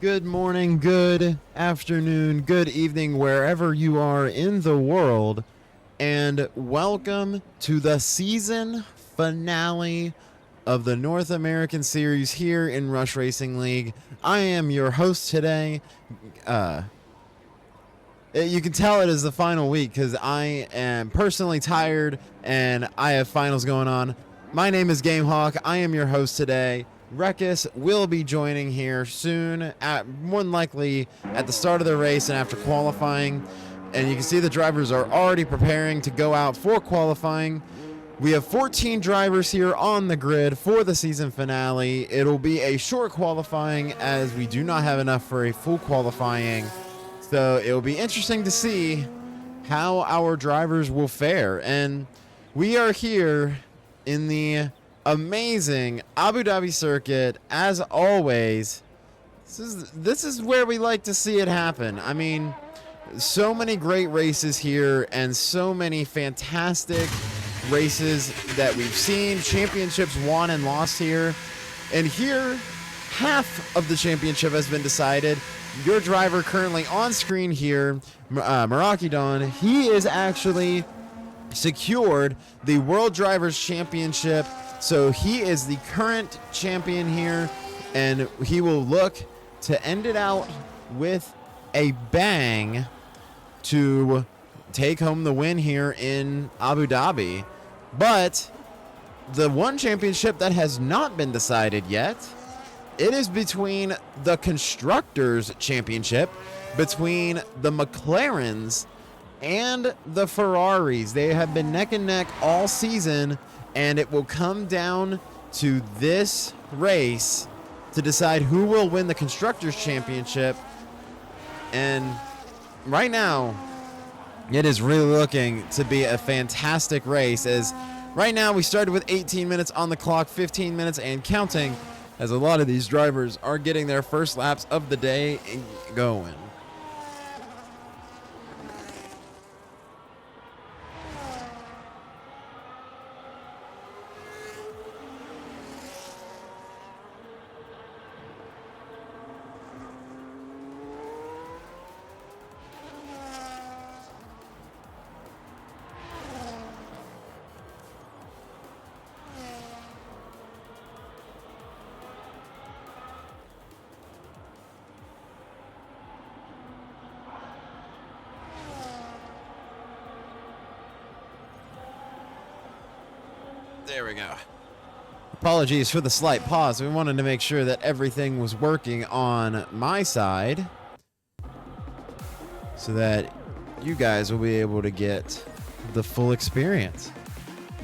Good morning, good afternoon, good evening, wherever you are in the world, and welcome to the season finale of the North American Series here in Rush Racing League. I am your host today. You can tell it is the final week because I am personally tired and I have finals going on. My name is GameHawk. I am your host today. Rekus will be joining here soon, more than likely at the start of the race and after qualifying. And you can see the drivers are already preparing to go out for qualifying. We have 14 drivers here on the grid for the season finale. It'll be a short qualifying as we do not have enough for a full qualifying. So it'll be interesting to see how our drivers will fare. And we are here in the amazing Abu Dhabi circuit, as always. This is where we like to see it happen. I mean, so many great races here and so many fantastic races that we've seen. Championships won and lost here. And here, half of the championship has been decided. Your driver currently on screen here, Meraki Don, he is actually secured the World Drivers' Championship. So he is the current champion here, and he will look to end it out with a bang to take home the win here in Abu Dhabi. But the one championship that has not been decided yet, it is between the Constructors' Championship, between the McLarens and the Ferraris. They have been neck and neck all season, and it will come down to this race to decide who will win the Constructors' Championship. And right now, it is really looking to be a fantastic race, as right now we started with 18 minutes on the clock, 15 minutes and counting, as a lot of these drivers are getting their first laps of the day going. There we go. Apologies for the slight pause. We wanted to make sure that everything was working on my side so that you guys will be able to get the full experience.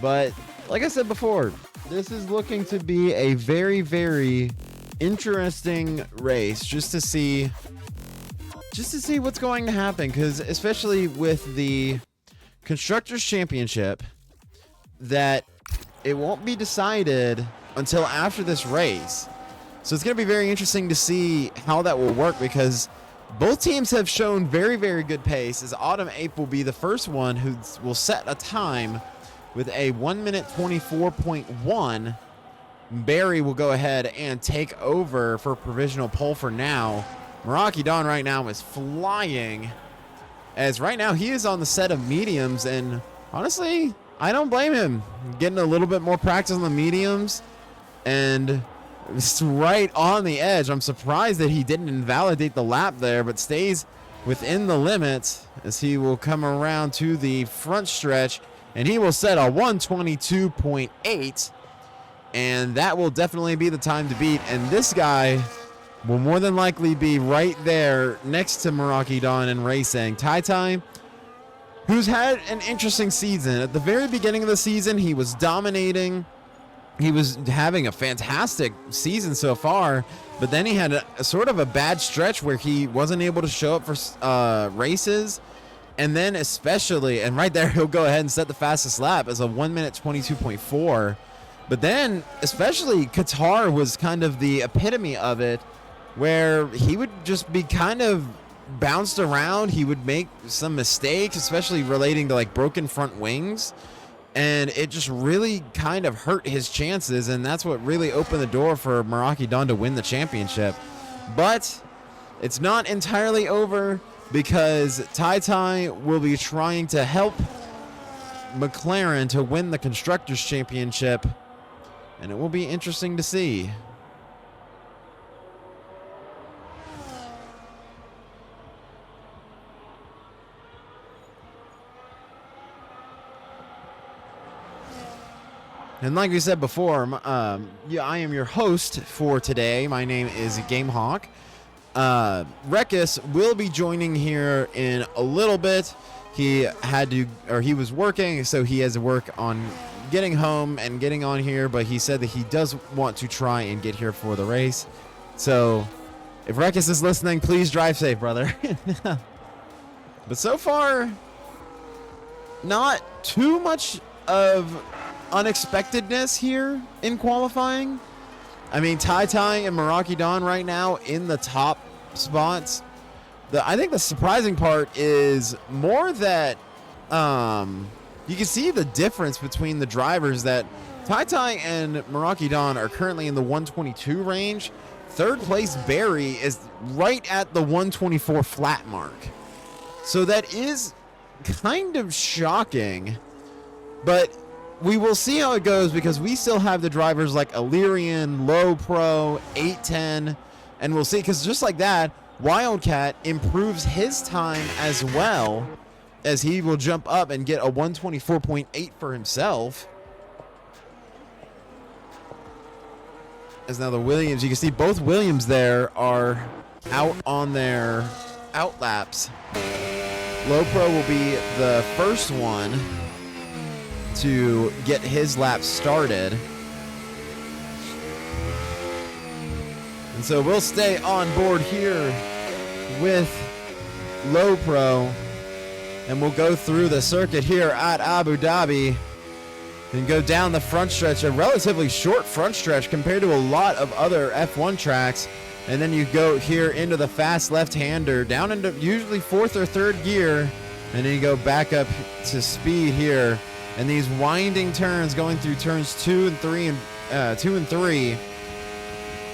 But like I said before, this is looking to be a very, very interesting race just to see what's going to happen, because especially with the Constructors' Championship, that it won't be decided until after this race. So it's going to be very interesting to see how that will work, because both teams have shown very, very good pace, as Autumn Ape will be the first one who will set a time with a 1 minute 24.1. Barry will go ahead and take over for provisional pole for now. Meraki Don right now is flying, as right now he is on the set of mediums, and honestly, I don't blame him. Getting a little bit more practice on the mediums, and it's right on the edge. I'm surprised that he didn't invalidate the lap there, but stays within the limits as he will come around to the front stretch, and he will set a 122.8, and that will definitely be the time to beat. And this guy will more than likely be right there next to Meraki Don in racing. Tai, who's had an interesting season. At the very beginning of the season, he was dominating. He was having a fantastic season so far, but then he had a sort of a bad stretch where he wasn't able to show up for races. And then especially, and right there, he'll go ahead and set the fastest lap as a 1 minute 22.4. But then, especially, Qatar was kind of the epitome of it, where he would just be kind of bounced around. He would make some mistakes, especially relating to like broken front wings, and it just really kind of hurt his chances, and that's what really opened the door for Meraki Don to win the championship. But it's not entirely over because Tai will be trying to help McLaren to win the Constructors' Championship, and it will be interesting to see. And like we said before, yeah, I am your host for today. My name is GameHawk. Rekus will be joining here in a little bit. He was working, so he has to work on getting home and getting on here, but he said that he does want to try and get here for the race. So if Rekus is listening, please drive safe, brother. But so far, not too much of unexpectedness here in qualifying. I mean, Tai and Meraki Dawn right now in the top spots. I think the surprising part is more that you can see the difference between the drivers, that Tai and Meraki Dawn are currently in the 122 range. Third place Barry is right at the 124 flat mark. So that is kind of shocking, but we will see how it goes because we still have the drivers like Illyrian, Low Pro, 810, and we'll see, because just like that, Wildcat improves his time as well, as he will jump up and get a 124.8 for himself. As now the Williams, you can see both Williams there are out on their out laps. Low Pro will be the first one to get his lap started. And so we'll stay on board here with Low Pro, and we'll go through the circuit here at Abu Dhabi and go down the front stretch, a relatively short front stretch compared to a lot of other F1 tracks. And then you go here into the fast left-hander, down into usually fourth or third gear, and then you go back up to speed here. And these winding turns going through turns 2 and 3 and 2 and 3,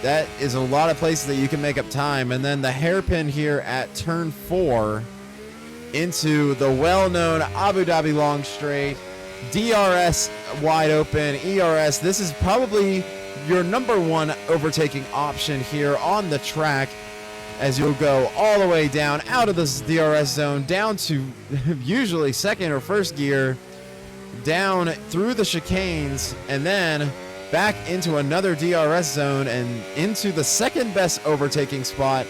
that is a lot of places that you can make up time. And then the hairpin here at turn 4 into the well-known Abu Dhabi long straight. DRS wide open, ERS. This is probably your number one overtaking option here on the track, as you'll go all the way down out of this DRS zone down to usually second or first gear, down through the chicanes, and then back into another DRS zone and into the second best overtaking spot.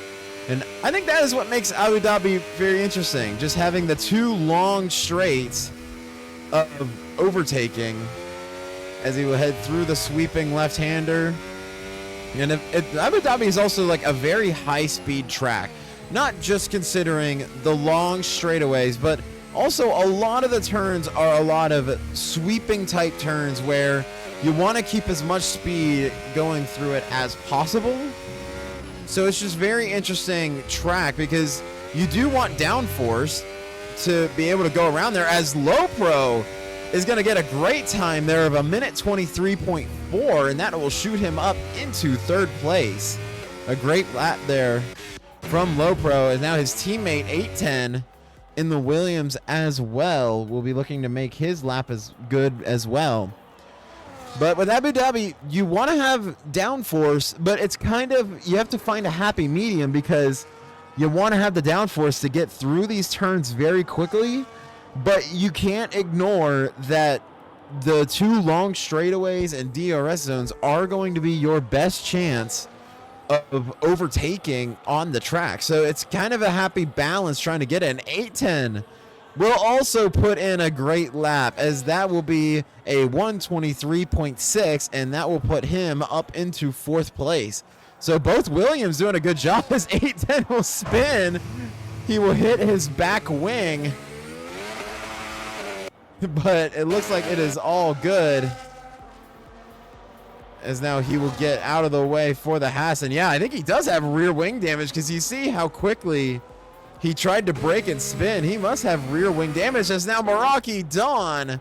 And I think that is what makes Abu Dhabi very interesting, just having the two long straights of overtaking as he will head through the sweeping left-hander. And Abu Dhabi is also like a very high-speed track, not just considering the long straightaways, but also a lot of the turns are a lot of sweeping type turns where you want to keep as much speed going through it as possible. So it's just very interesting track because you do want downforce to be able to go around there, as Low Pro is going to get a great time there of a minute 23.4, and that will shoot him up into third place. A great lap there from Low Pro, and now his teammate 810 in the Williams as well will be looking to make his lap as good as well. But with Abu Dhabi, you want to have downforce, but it's kind of, you have to find a happy medium because you want to have the downforce to get through these turns very quickly, but you can't ignore that the two long straightaways and DRS zones are going to be your best chance of overtaking on the track. So it's kind of a happy balance trying to get it. An 810 will also put in a great lap, as that will be a 123.6, and that will put him up into fourth place. So both Williams doing a good job, as 810 will spin. He will hit his back wing, but it looks like it is all good, as now he will get out of the way for the Haas. And yeah, I think he does have rear wing damage, because you see how quickly he tried to brake and spin. He must have rear wing damage, as now Meraki Dawn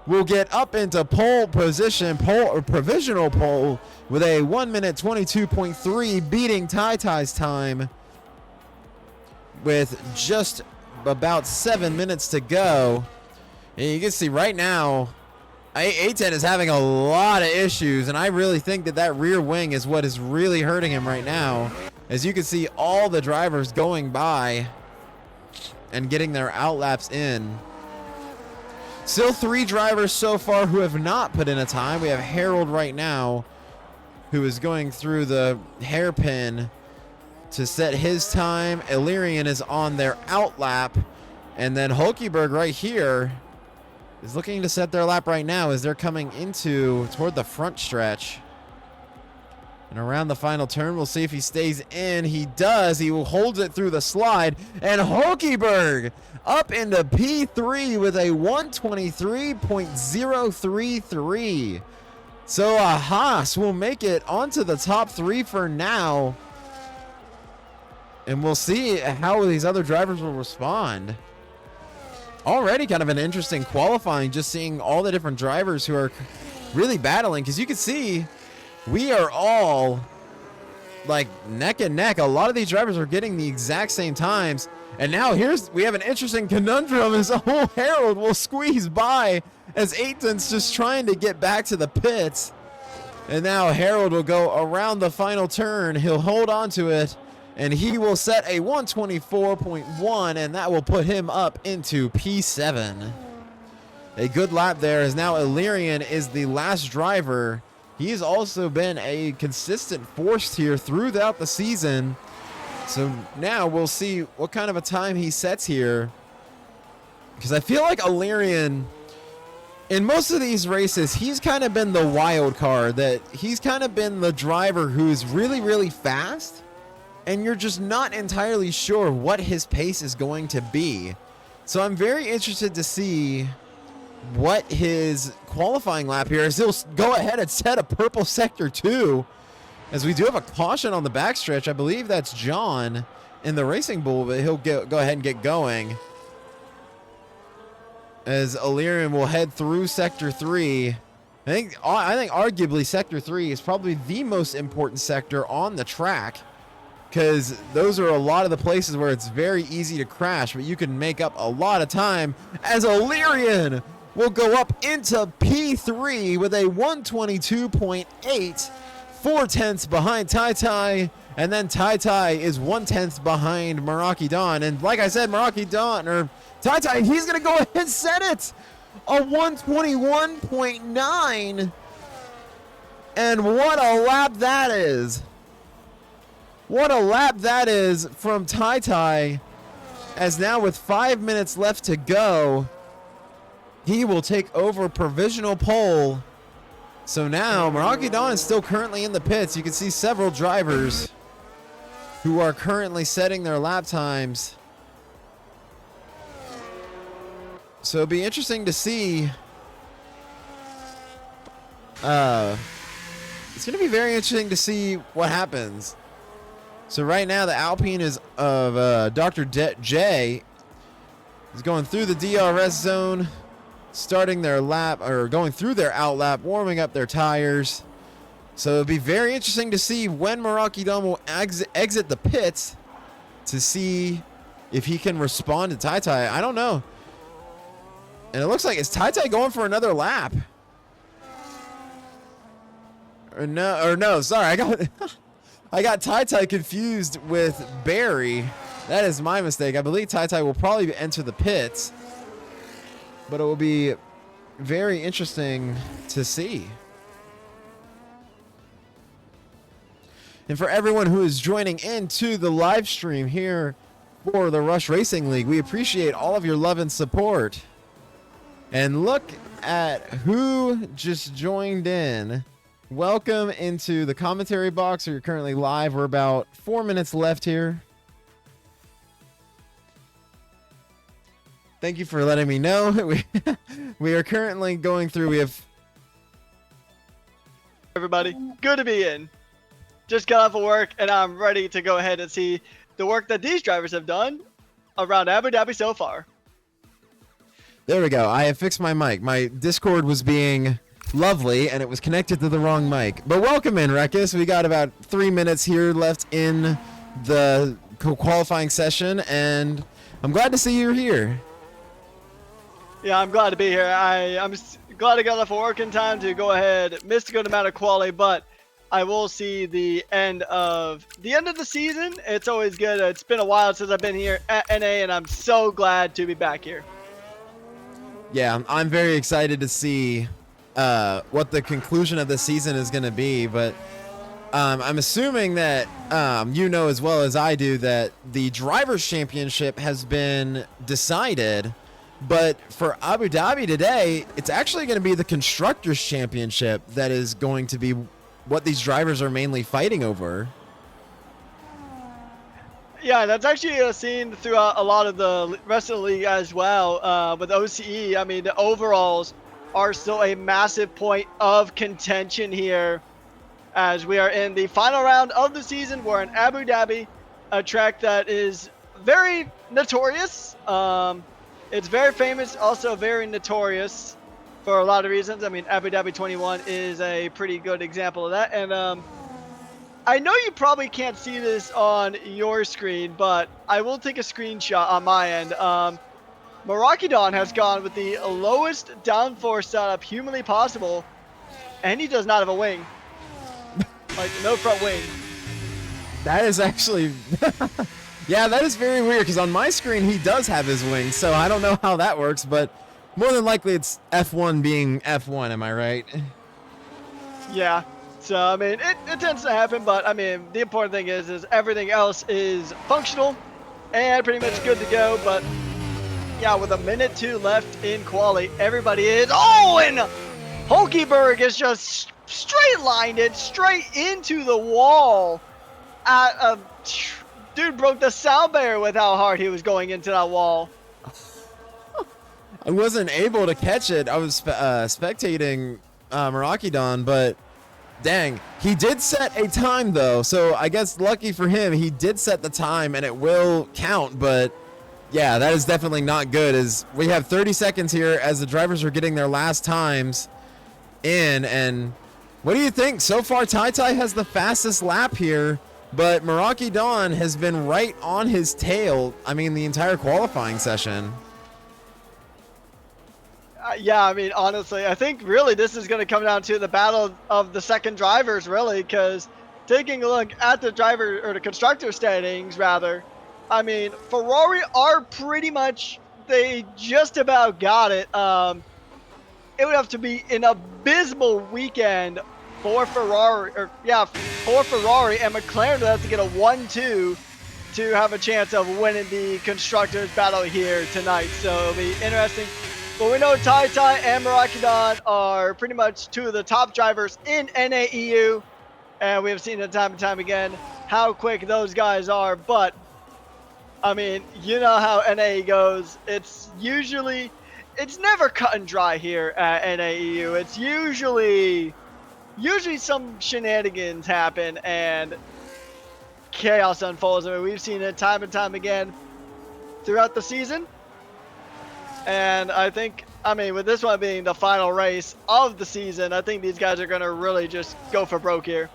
will get up into pole position, provisional pole, with a 1 minute 22.3, beating Tai time. with just about 7 minutes to go. And you can see right now, A10 is having a lot of issues, and I really think that that rear wing is what is really hurting him right now. As you can see, all the drivers going by and getting their outlaps in. Still 3 drivers so far who have not put in a time. We have Harold right now, who is going through the hairpin to set his time. Illyrian is on their outlap, and then Hulkenberg right here is looking to set their lap right now as they're coming toward the front stretch. And around the final turn, we'll see if he stays in. He does. He holds it through the slide. And Hulkenberg up into P3 with a 123.033. So Haas will make it onto the top 3 for now. And we'll see how these other drivers will respond. Already kind of an interesting qualifying, just seeing all the different drivers who are really battling, because you can see we are all like neck and neck. A lot of these drivers are getting the exact same times. And now we have an interesting conundrum as Harold will squeeze by as Aiton's just trying to get back to the pits. And now Harold will go around the final turn. He'll hold on to it, and he will set a 124.1, and that will put him up into P7. A good lap there, as now Illyrian is the last driver. He's also been a consistent force here throughout the season. So now we'll see what kind of a time he sets here, because I feel like Illyrian, in most of these races, he's kind of been the wild card, that he's kind of been the driver who's really, really fast, and you're just not entirely sure what his pace is going to be. So I'm very interested to see what his qualifying lap here is. He'll go ahead and set a purple sector 2, as we do have a caution on the backstretch. I believe that's John in the Racing Bull, but he'll go ahead and get going, as Illyrian will head through sector 3. I think arguably sector 3 is probably the most important sector on the track, because those are a lot of the places where it's very easy to crash, but you can make up a lot of time, as Illyrian will go up into P3 with a 122.8, 4/10 behind Tai, and then Tai is 1/10 behind Meraki Dawn. And like I said, Meraki Dawn, or Tai, he's going to go ahead and set it a 121.9. And what a lap that is. What a lap that is from Tai, as now with 5 minutes left to go, he will take over provisional pole. So now Meraki Dawn is still currently in the pits. You can see several drivers who are currently setting their lap times. So it'll be interesting to see. It's going to be very interesting to see what happens. So right now the Alpine is of Dr. J is going through the DRS zone, starting their lap, or going through their outlap, warming up their tires. So it'll be very interesting to see when Meraki Dawn will exit the pits, to see if he can respond to Tai. I don't know. And it looks like, is Tai going for another lap? Or no, sorry, I got Tai confused with Barry. That is my mistake. I believe Tai will probably enter the pits, but it will be very interesting to see. And for everyone who is joining into the live stream here for the Rush Racing League, we appreciate all of your love and support. And look at who just joined in. Welcome into the commentary box. You're currently live. We're about 4 minutes left here. Thank you for letting me know. We are currently going through. We have everybody. Good to be in. Just got off of work and I'm ready to go ahead and see the work that these drivers have done around Abu Dhabi so far. There we go. I have fixed my mic. My Discord was being lovely and it was connected to the wrong mic. But welcome in, Rekis. We got about 3 minutes here left in the qualifying session, and I'm glad to see you're here. Yeah, I'm glad to be here. I'm glad I got enough work in time to go ahead, missed a good amount of quali, but I will see the end of the season. It's always good. It's been a while since I've been here at NA, and I'm so glad to be back here. Yeah, I'm very excited to see what the conclusion of the season is going to be, but I'm assuming that you know as well as I do that the Drivers' Championship has been decided, but for Abu Dhabi today, it's actually going to be the Constructors' Championship that is going to be what these drivers are mainly fighting over. Yeah, that's actually seen throughout a lot of the rest of the league as well. With OCE, I mean, the overalls are still a massive point of contention here as we are in the final round of the season. We're in Abu Dhabi, a track that is very notorious. It's very famous, also very notorious for a lot of reasons. I mean, Abu Dhabi 21 is a pretty good example of that. And I know you probably can't see this on your screen, but I will take a screenshot on my end. Marakidon has gone with the lowest downforce setup humanly possible, and he does not have a wing. Like, no front wing. That is actually... yeah, that is very weird, because on my screen, he does have his wings, so I don't know how that works, but more than likely it's F1 being F1, am I right? Yeah. So, I mean, it tends to happen, but, I mean, the important thing is everything else is functional and pretty much good to go, but, yeah, with a minute 2 left in quali, everybody is... Oh, and Hulkenberg is just straight-lined it straight into the wall. Dude broke the sound barrier with how hard he was going into that wall. I wasn't able to catch it. I was spectating Marakidon, but dang, he did set a time though. So I guess lucky for him, he did set the time and it will count. But yeah, that is definitely not good. As we have 30 seconds here as the drivers are getting their last times in. And what do you think? So far, Tai has the fastest lap here, but Marakidon has been right on his tail. I mean, the entire qualifying session. Yeah, I mean, honestly, I think really this is going to come down to the battle of the second drivers, really, because taking a look at the driver or the constructor standings, rather, I mean, Ferrari are pretty much, they just about got it. It would have to be an abysmal weekend for Ferrari, and McLaren would have to get a 1-2 to have a chance of winning the constructors battle here tonight. So it'll be interesting. But we know Tai and Marakidon are pretty much two of the top drivers in NAEU, and we have seen it time and time again how quick those guys are. But I mean, you know how NAE goes. It's never cut and dry here at NAEU. It's usually some shenanigans happen and chaos unfolds. I mean, we've seen it time and time again throughout the season. And I think, I mean, with this one being the final race of the season, I think these guys are going to really just go for broke here.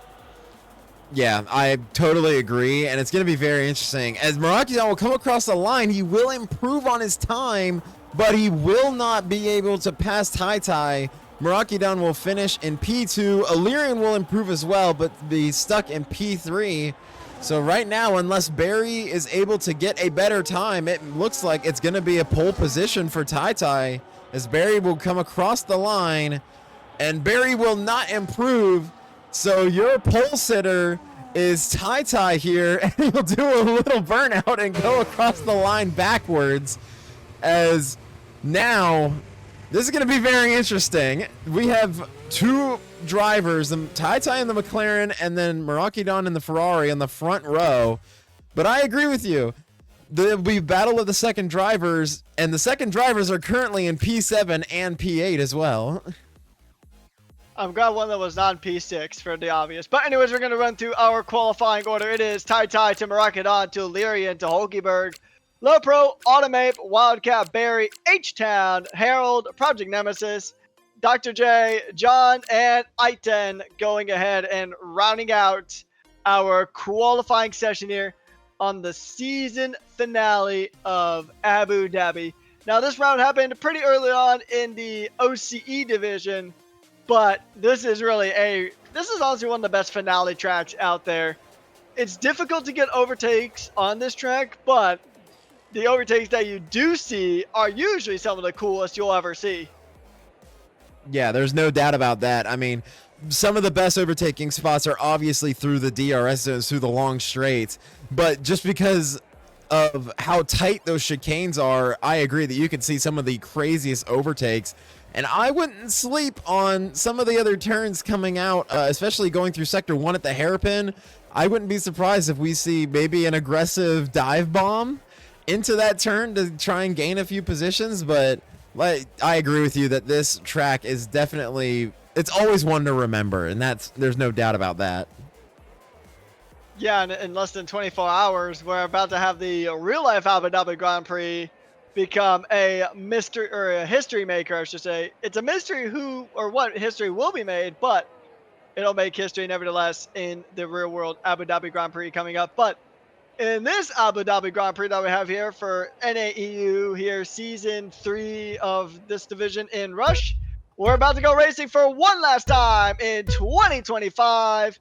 Yeah, I totally agree, and it's going to be very interesting. As Marakidon will come across the line, he will improve on his time, but he will not be able to pass Tai. Marakidon will finish in P2. Illyrian will improve as well, but be stuck in P3. So right now, unless Barry is able to get a better time, it looks like it's going to be a pole position for Tai, as Barry will come across the line, and Barry will not improve. So your pole sitter is Tai here, and he'll do a little burnout and go across the line backwards. As now, this is going to be very interesting. We have two drivers, the Tai in the McLaren, and then Marakidon in the Ferrari in the front row. But I agree with you. There'll be battle of the second drivers, and the second drivers are currently in P7 and P8 as well. I'm glad one that was not in P6 for the obvious. But anyways, we're going to run through our qualifying order. It is Tai to Marakidon to Illyrian to Hulkenberg, Low Pro, Automate, Wildcat, Barry, H-Town, Harold, Project Nemesis, Dr. J, John, and Iten going ahead and rounding out our qualifying session here. on the season finale of Abu Dhabi. Now, this round happened pretty early on in the OCE division, but this is honestly one of the best finale tracks out there. It's difficult to get overtakes on this track, but the overtakes that you do see are usually some of the coolest you'll ever see. Yeah, there's no doubt about that. I mean, some of the best overtaking spots are obviously through the DRS zones, through the long straights, but just because of how tight those chicanes are, I agree that you can see some of the craziest overtakes. And I wouldn't sleep on some of the other turns coming out, especially going through Sector 1 at the hairpin. I wouldn't be surprised if we see maybe an aggressive dive bomb into that turn to try and gain a few positions. But I agree with you that this track is definitely, it's always one to remember, and there's no doubt about that. Yeah, in less than 24 hours, we're about to have the real-life Abu Dhabi Grand Prix become a mystery, or a history maker, I should say. It's a mystery who or what history will be made, but it'll make history nevertheless in the real-world Abu Dhabi Grand Prix coming up. But in this Abu Dhabi Grand Prix that we have here for NAEU here, Season 3 of this division in Rush, we're about to go racing for one last time in 2025.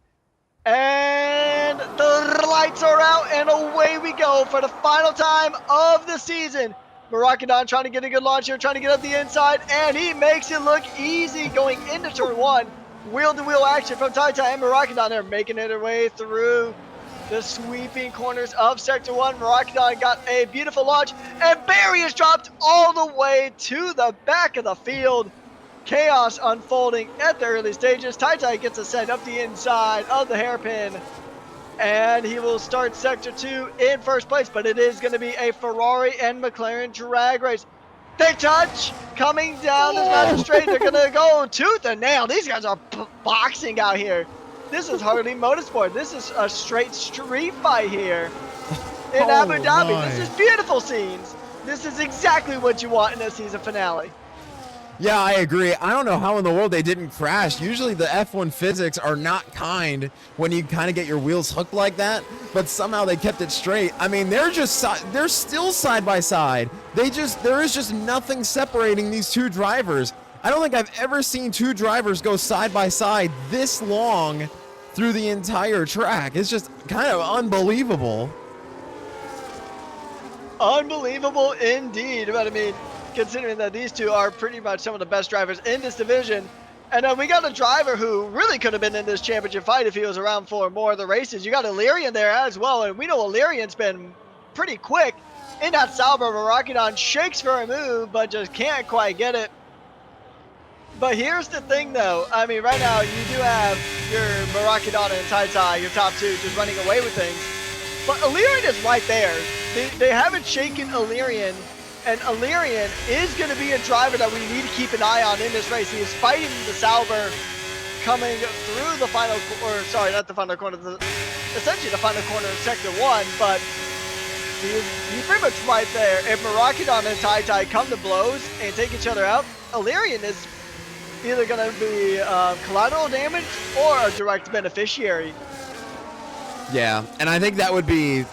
And the lights are out, and away we go for the final time of the season. Marakadon trying to get a good launch here, trying to get up the inside, and he makes it look easy going into turn 1. Wheel-to-wheel action from Taita and Marakadon. They're making it their way through the sweeping corners of Sector 1. Marakadon got a beautiful launch, and Barry is dropped all the way to the back of the field. Chaos unfolding at the early stages. Tai gets a send up the inside of the hairpin, and he will start Sector 2 in first place, but it is going to be a Ferrari and McLaren drag race. They touch, coming down this magistrate. They're going to go tooth and nail. These guys are boxing out here. This is hardly motorsport. This is a straight street fight here in Abu Dhabi. My. This is beautiful scenes. This is exactly what you want in a season finale. Yeah, I agree. I don't know how in the world they didn't crash. Usually the F1 physics are not kind when you kind of get your wheels hooked like that, but somehow they kept it straight. I mean, they're still side by side. There is just nothing separating these two drivers. I don't think I've ever seen two drivers go side by side this long through the entire track. It's just kind of unbelievable. Unbelievable indeed. But I mean, considering that these two are pretty much some of the best drivers in this division. And we got a driver who really could have been in this championship fight if he was around for more of the races. You got Illyrian there as well, and we know Illyrian's been pretty quick in that Sauber. Marakadon shakes for a move, but just can't quite get it. But here's the thing, though. I mean, right now, you do have your Marakadon and Tai, your top two, just running away with things. But Illyrian is right there. They haven't shaken Illyrian. And Illyrian is going to be a driver that we need to keep an eye on in this race. He is fighting the Sauber coming through the final, or sorry, not the final corner, essentially the final corner of Sector 1, but he's pretty much right there. If Marakadon and Tai come to blows and take each other out, Illyrian is either going to be collateral damage or a direct beneficiary. Yeah, and I think that would be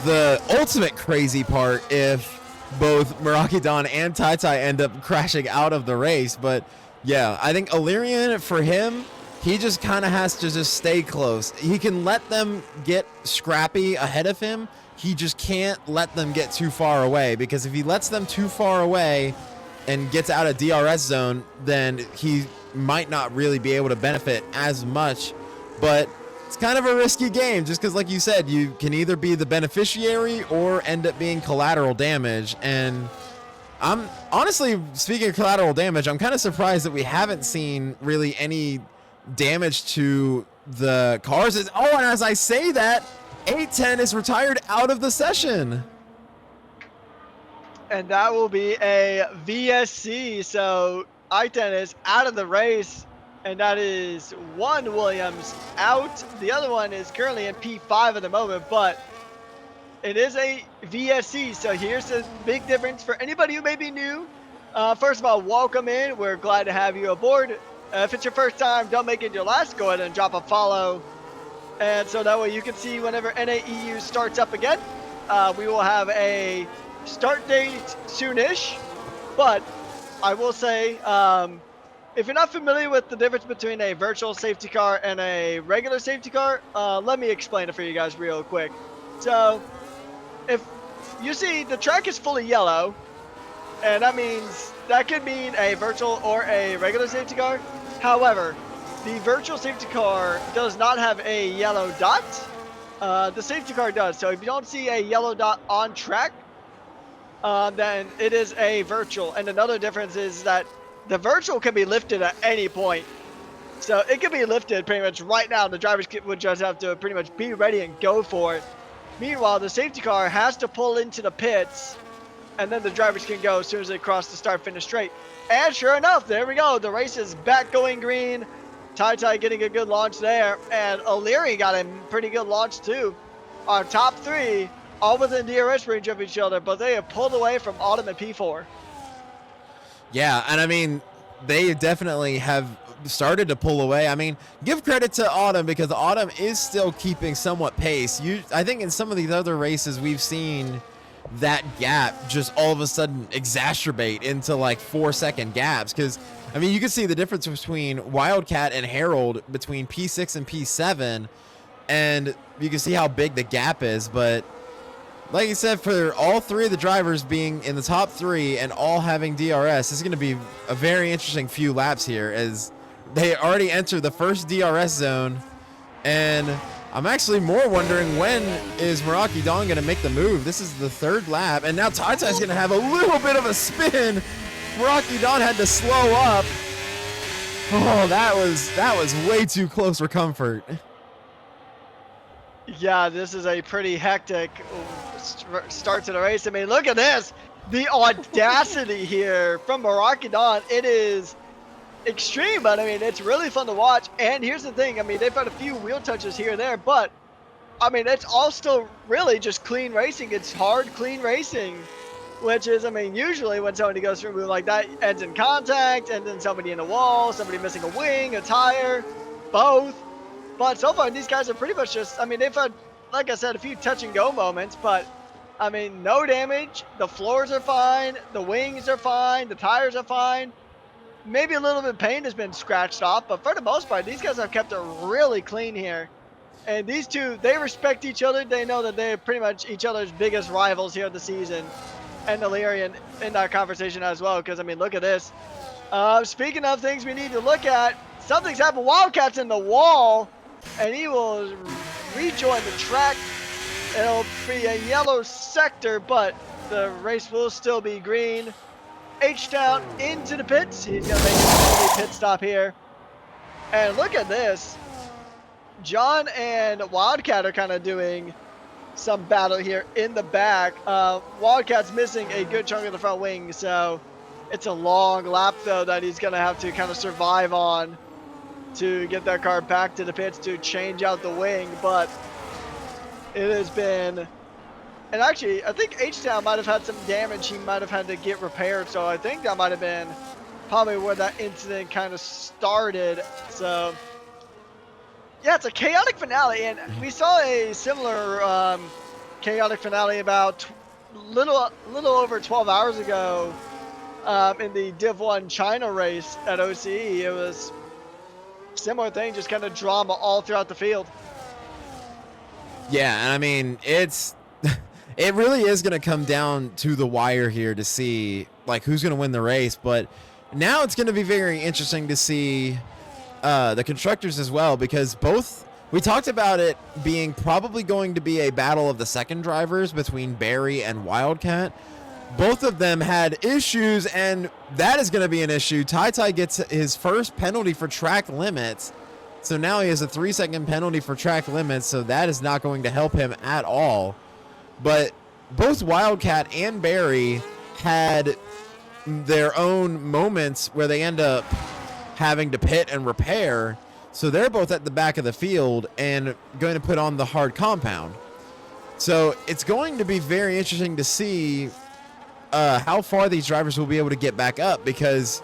the ultimate crazy part if both Marakadon and Tai end up crashing out of the race. But yeah, I think Illyrian, for him, he just kind of has to just stay close. He can let them get scrappy ahead of him. He just can't let them get too far away, because if he lets them too far away and gets out of DRS zone, then he might not really be able to benefit as much. But it's kind of a risky game, just because, like you said, you can either be the beneficiary or end up being collateral damage. And I'm honestly, speaking of collateral damage, I'm kind of surprised that we haven't seen really any damage to the cars. And as I say that, 810 is retired out of the session. And that will be a VSC. So 810 is out of the race. And that is one Williams out. The other one is currently in P5 at the moment, but it is a VSC. So here's the big difference for anybody who may be new. First of all, welcome in. We're glad to have you aboard. If it's your first time, don't make it your last, go ahead and drop a follow And so that way you can see whenever NAEU starts up again. We will have a start date soonish, but I will say, if you're not familiar with the difference between a virtual safety car and a regular safety car, let me explain it for you guys real quick. So, if you see the track is fully yellow, and that could mean a virtual or a regular safety car. However, the virtual safety car does not have a yellow dot. The safety car does. So if you don't see a yellow dot on track, then it is a virtual. And another difference is that the virtual can be lifted at any point. So it can be lifted pretty much right now. The drivers would just have to pretty much be ready and go for it. Meanwhile, the safety car has to pull into the pits, and then the drivers can go as soon as they cross the start-finish straight. And sure enough, there we go. The race is back going green. Tai getting a good launch there, and O'Leary got a pretty good launch too. Our top three, all within DRS range of each other, but they have pulled away from Autumn and P4. Yeah, and I mean, they definitely have started to pull away. I mean, give credit to Autumn because Autumn is still keeping somewhat pace. I think in some of these other races we've seen that gap just all of a sudden exacerbate into like 4-second gaps, because I mean you can see the difference between Wildcat and Harold between P6 and P7, and you can see how big the gap is. But like you said, for all three of the drivers being in the top three and all having DRS, it's going to be a very interesting few laps here as they already entered the first DRS zone. And I'm actually more wondering, when is Meraki Dawn going to make the move? This is the third lap, and now Tai's going to have a little bit of a spin. Meraki Dawn had to slow up. Oh, that was way too close for comfort. Yeah, this is a pretty hectic start to the race. I mean, look at this. The audacity here from Meraki Dawn. It is extreme, but I mean, it's really fun to watch. And here's the thing. I mean, they've had a few wheel touches here and there, but I mean, it's all still really just clean racing. It's hard, clean racing, which is, I mean, usually when somebody goes through a move like that, ends in contact, and then somebody in a wall, somebody missing a wing, a tire, both. But so far, these guys are pretty much just, I mean, they've had, like I said, a few touch and go moments, but I mean, no damage. The floors are fine. The wings are fine. The tires are fine. Maybe a little bit of paint has been scratched off, but for the most part, these guys have kept it really clean here. And these two, they respect each other. They know that they're pretty much each other's biggest rivals here of the season. And Illyrian in that conversation as well, because, I mean, look at this. Speaking of things we need to look at, something's happened. Wildcat's in the wall, and he will rejoin the track. It'll be a yellow sector, but the race will still be green. H-Town into the pits. He's going to make a pit stop here. And look at this. John and Wildcat are kind of doing some battle here in the back. Wildcat's missing a good chunk of the front wing, so it's a long lap, though, that he's going to have to kind of survive on to get that car back to the pits to change out the wing. But it has been... And actually, I think H-Town might have had some damage he might have had to get repaired. So I think that might have been probably where that incident kind of started. So, yeah, it's a chaotic finale. And we saw a similar chaotic finale about little over 12 hours ago in the Div 1 China race at OCE. It was a similar thing, just kind of drama all throughout the field. Yeah, and I mean, it really is going to come down to the wire here to see like who's going to win the race. But now it's going to be very interesting to see the constructors as well, because we talked about it being probably going to be a battle of the second drivers between Barry and Wildcat. Both of them had issues, and that is going to be an issue. Tai gets his first penalty for track limits. So now he has a 3-second penalty for track limits. So that is not going to help him at all. But both Wildcat and Barry had their own moments where they end up having to pit and repair. So they're both at the back of the field and going to put on the hard compound. So it's going to be very interesting to see how far these drivers will be able to get back up, because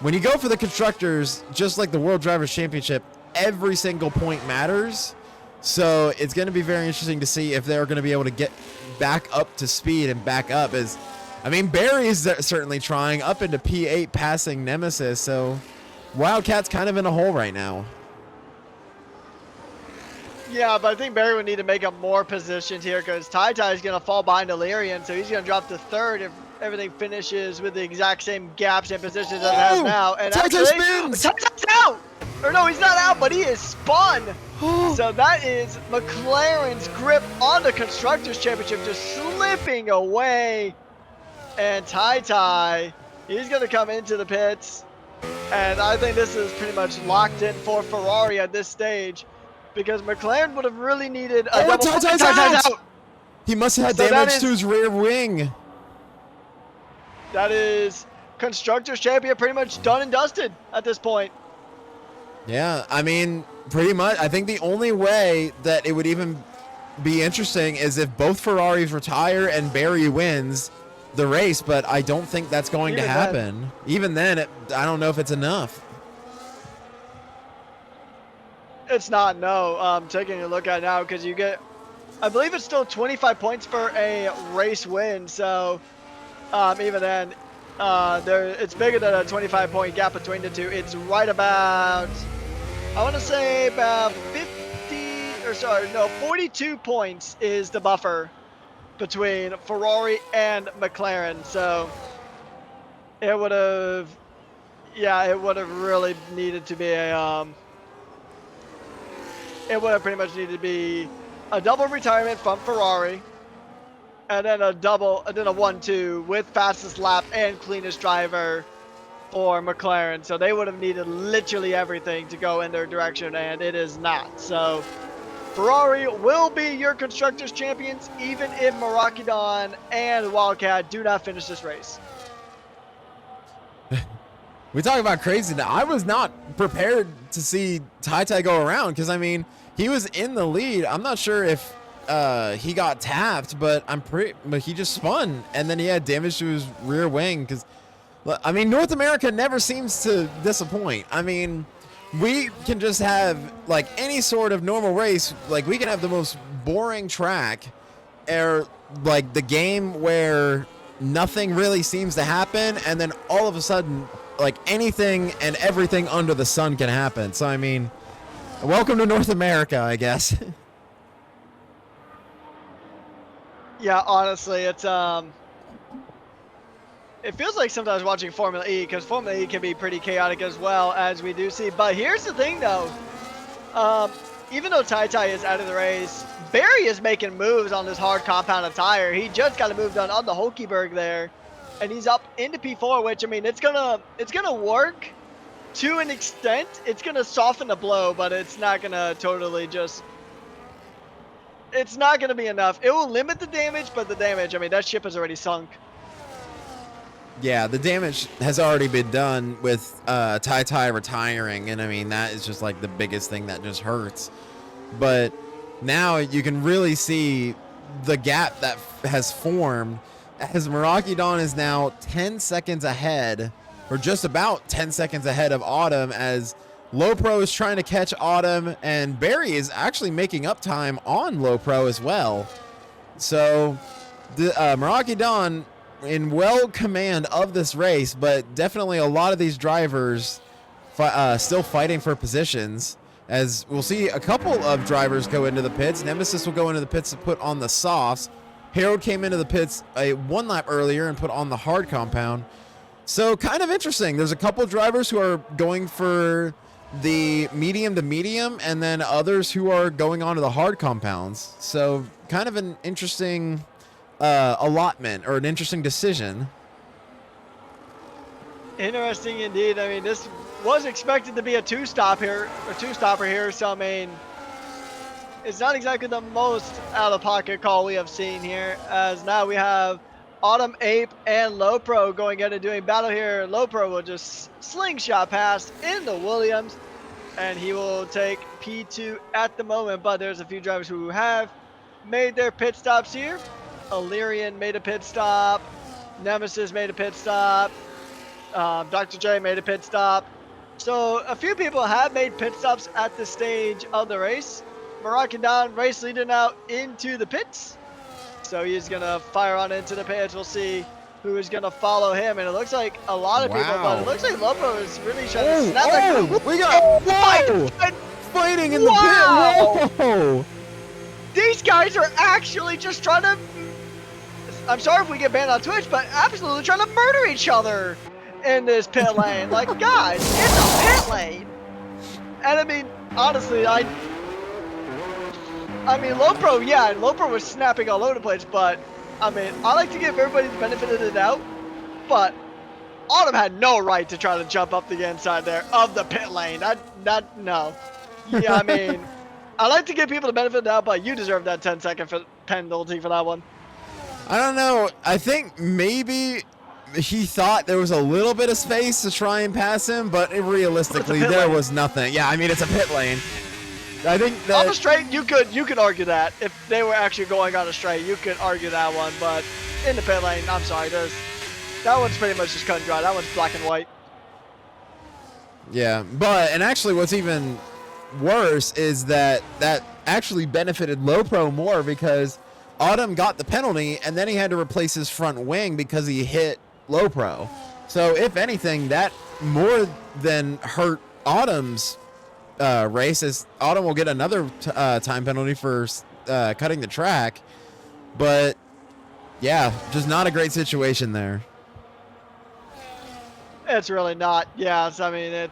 when you go for the constructors, just like the World Drivers' Championship, every single point matters. So it's going to be very interesting to see if they're going to be able to get back up to speed and back up. I mean, Barry is certainly trying up into P8 passing Nemesis. So Wildcat's kind of in a hole right now. Yeah, but I think Barry would need to make up more positions here because Tai is going to fall behind Illyrian, so he's going to drop to third if everything finishes with the exact same gaps and positions that it has now. And actually, spins! Tai's out! Or no, he's not out, but he is spun. So that is McLaren's grip on the Constructors' Championship just slipping away. And Tai, he's going to come into the pits. And I think this is pretty much locked in for Ferrari at this stage. Because McLaren would have really needed a double. Tai's out! He must have had damage to his rear wing. That is Constructors Champion pretty much done and dusted at this point. Yeah, I mean, pretty much. I think the only way that it would even be interesting is if both Ferraris retire and Barry wins the race, but I don't think that's going to happen. Even then, I don't know if it's enough. It's not, no. Taking a look at it now because you get, I believe it's still 25 points for a race win. So even then, it's bigger than a 25-point gap between the two. It's right about, I want to say about 42 points is the buffer between Ferrari and McLaren. So it would have, it would have really needed to be a, it would have pretty much needed to be a double retirement from Ferrari, and then a 1-2 with fastest lap and cleanest driver for McLaren. So they would have needed literally everything to go in their direction, and it is not. So Ferrari will be your Constructors champions, even if Marakidan and Wildcat do not finish this race. We talk about crazy. I was not prepared to see Tai go around because, I mean, he was in the lead. I'm not sure if he got tapped, but he just spun, and then he had damage to his rear wing. Because, I mean, North America never seems to disappoint. I mean, we can just have like any sort of normal race. Like, we can have the most boring track, or like the game where nothing really seems to happen, and then all of a sudden, like, anything and everything under the sun can happen. So, I mean, welcome to North America, I guess. Yeah, honestly, it feels like sometimes watching Formula E, because Formula E can be pretty chaotic as well, as we do see. But here's the thing, though. Even though Tai is out of the race, Barry is making moves on this hard compounded tire. He just got a move done on the Hulkenberg there, and he's up into P4, which, I mean, it's gonna work to an extent. It's gonna soften the blow, but it's not gonna totally just. It's not gonna be enough. It will limit the damage, but the damage, I mean, that ship has already sunk. Yeah, the damage has already been done with Tai retiring, and I mean, that is just like the biggest thing that just hurts. But now you can really see the gap that has formed, as Marakidan is now 10 seconds ahead, or just about 10 seconds ahead of Autumn, as Low Pro is trying to catch Autumn, and Barry is actually making up time on Low Pro as well. So the Marakidan in well command of this race, but definitely a lot of these drivers still fighting for positions, as we'll see a couple of drivers go into the pits. Nemesis will go into the pits to put on the softs. Harold came into the pits one lap earlier and put on the hard compound. So kind of interesting. There's a couple of drivers who are going for the medium to medium, and then others who are going on to the hard compounds. So kind of an interesting allotment, or an interesting decision. Interesting indeed. I mean, this was expected to be a two-stopper here. So I mean, it's not exactly the most out-of-pocket call we have seen here, as now we have Autumn, Ape, and Low Pro going in and doing battle here. Low Pro will just slingshot past into Williams, and he will take P2 at the moment. But there's a few drivers who have made their pit stops here. Illyrian made a pit stop. Nemesis made a pit stop. Dr. J made a pit stop. So a few people have made pit stops at this stage of the race. Maracandan race leader now into the pits. So he's going to fire on into the pits. We'll see who is going to follow him. And it looks like a lot of people, but it looks like Lopo is really trying to snap that. We got fighting in the pit. Whoa! These guys are actually just trying to, I'm sorry if we get banned on Twitch, but absolutely trying to murder each other in this pit lane. Like, guys, it's a pit lane. And I mean, honestly, I mean, Lopro was snapping all over the place, but I mean, I like to give everybody the benefit of the doubt, but Autumn had no right to try to jump up the inside there of the pit lane. No. Yeah, I mean, I like to give people the benefit of the doubt, but you deserve that 10-second penalty for that one. I don't know. I think maybe he thought there was a little bit of space to try and pass him, but realistically, there was nothing. Yeah, I mean, it's a pit lane. I think that on the straight, you could argue that if they were actually going on a straight, you could argue that one. But in the pit lane, I'm sorry, that one's pretty much just cut and dry. That one's black and white. Yeah, and actually, what's even worse is that actually benefited Lopro more because Autumn got the penalty and then he had to replace his front wing because he hit Lopro. So if anything, that more than hurt Autumn's race, as Autumn will get another time penalty for cutting the track. But yeah, just not a great situation there. It's really not. Yeah, I mean,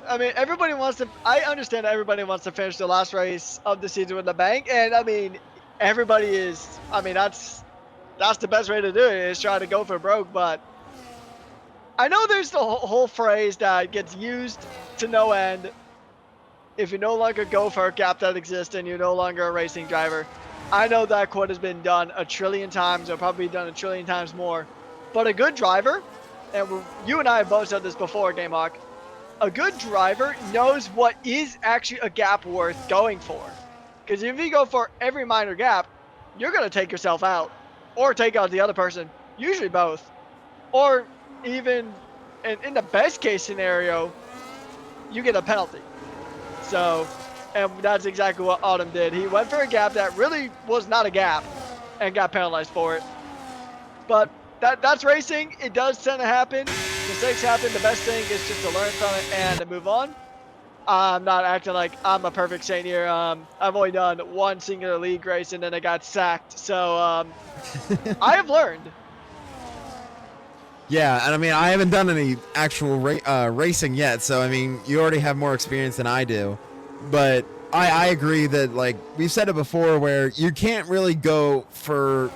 I mean, everybody wants to. I understand everybody wants to finish the last race of the season with the bank, and I mean, everybody is. I mean, that's the best way to do it, is try to go for broke. But I know there's the whole phrase that gets used to no end. If you no longer go for a gap that exists and you're no longer a racing driver. I know that quote has been done a trillion times, or probably done a trillion times more. But a good driver, and you and I have both said this before, GameHawk, a good driver knows what is actually a gap worth going for. Because if you go for every minor gap, you're going to take yourself out. Or take out the other person. Usually both. Or even, in the best case scenario, you get a penalty. So, and that's exactly what Autumn did. He went for a gap that really was not a gap and got penalized for it. But that's racing. It does tend to happen. Mistakes happen. The best thing is just to learn from it and to move on. I'm not acting like I'm a perfect saint here. I've only done one singular league race and then I got sacked. So I have learned. Yeah, and I mean, I haven't done any actual racing yet, so I mean, you already have more experience than I do. But I agree that, like, we've said it before, where you can't really go for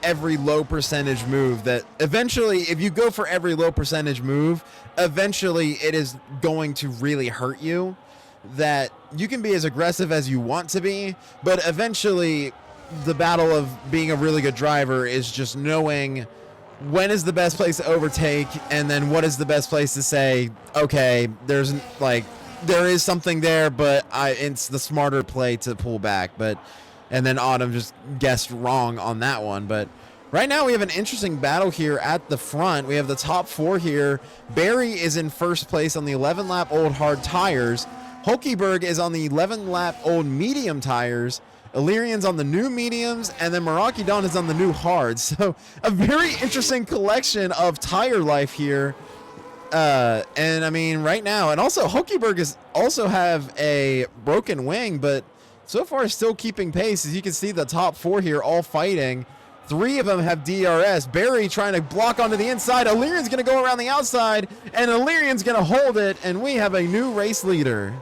every low percentage move. That eventually, if you go for every low percentage move, eventually it is going to really hurt you. That you can be as aggressive as you want to be, but eventually the battle of being a really good driver is just knowing when is the best place to overtake, and then what is the best place to say, okay, there is something there, but it's the smarter play to pull back. And then Autumn just guessed wrong on that one. But right now we have an interesting battle here at the front. We have the top four here. Barry is in first place on the 11-lap old hard tires. Hulkeberg is on the 11-lap old medium tires. Illyrian's on the new mediums, and then Maracandan is on the new hards. So a very interesting collection of tire life here. And I mean, right now, and also Hulkeberg is also have a broken wing, but so far still keeping pace. As you can see, the top four here all fighting. 3 of them have DRS. Barry trying to block onto the inside. Illyrian's going to go around the outside, and Illyrian's going to hold it, and we have a new race leader.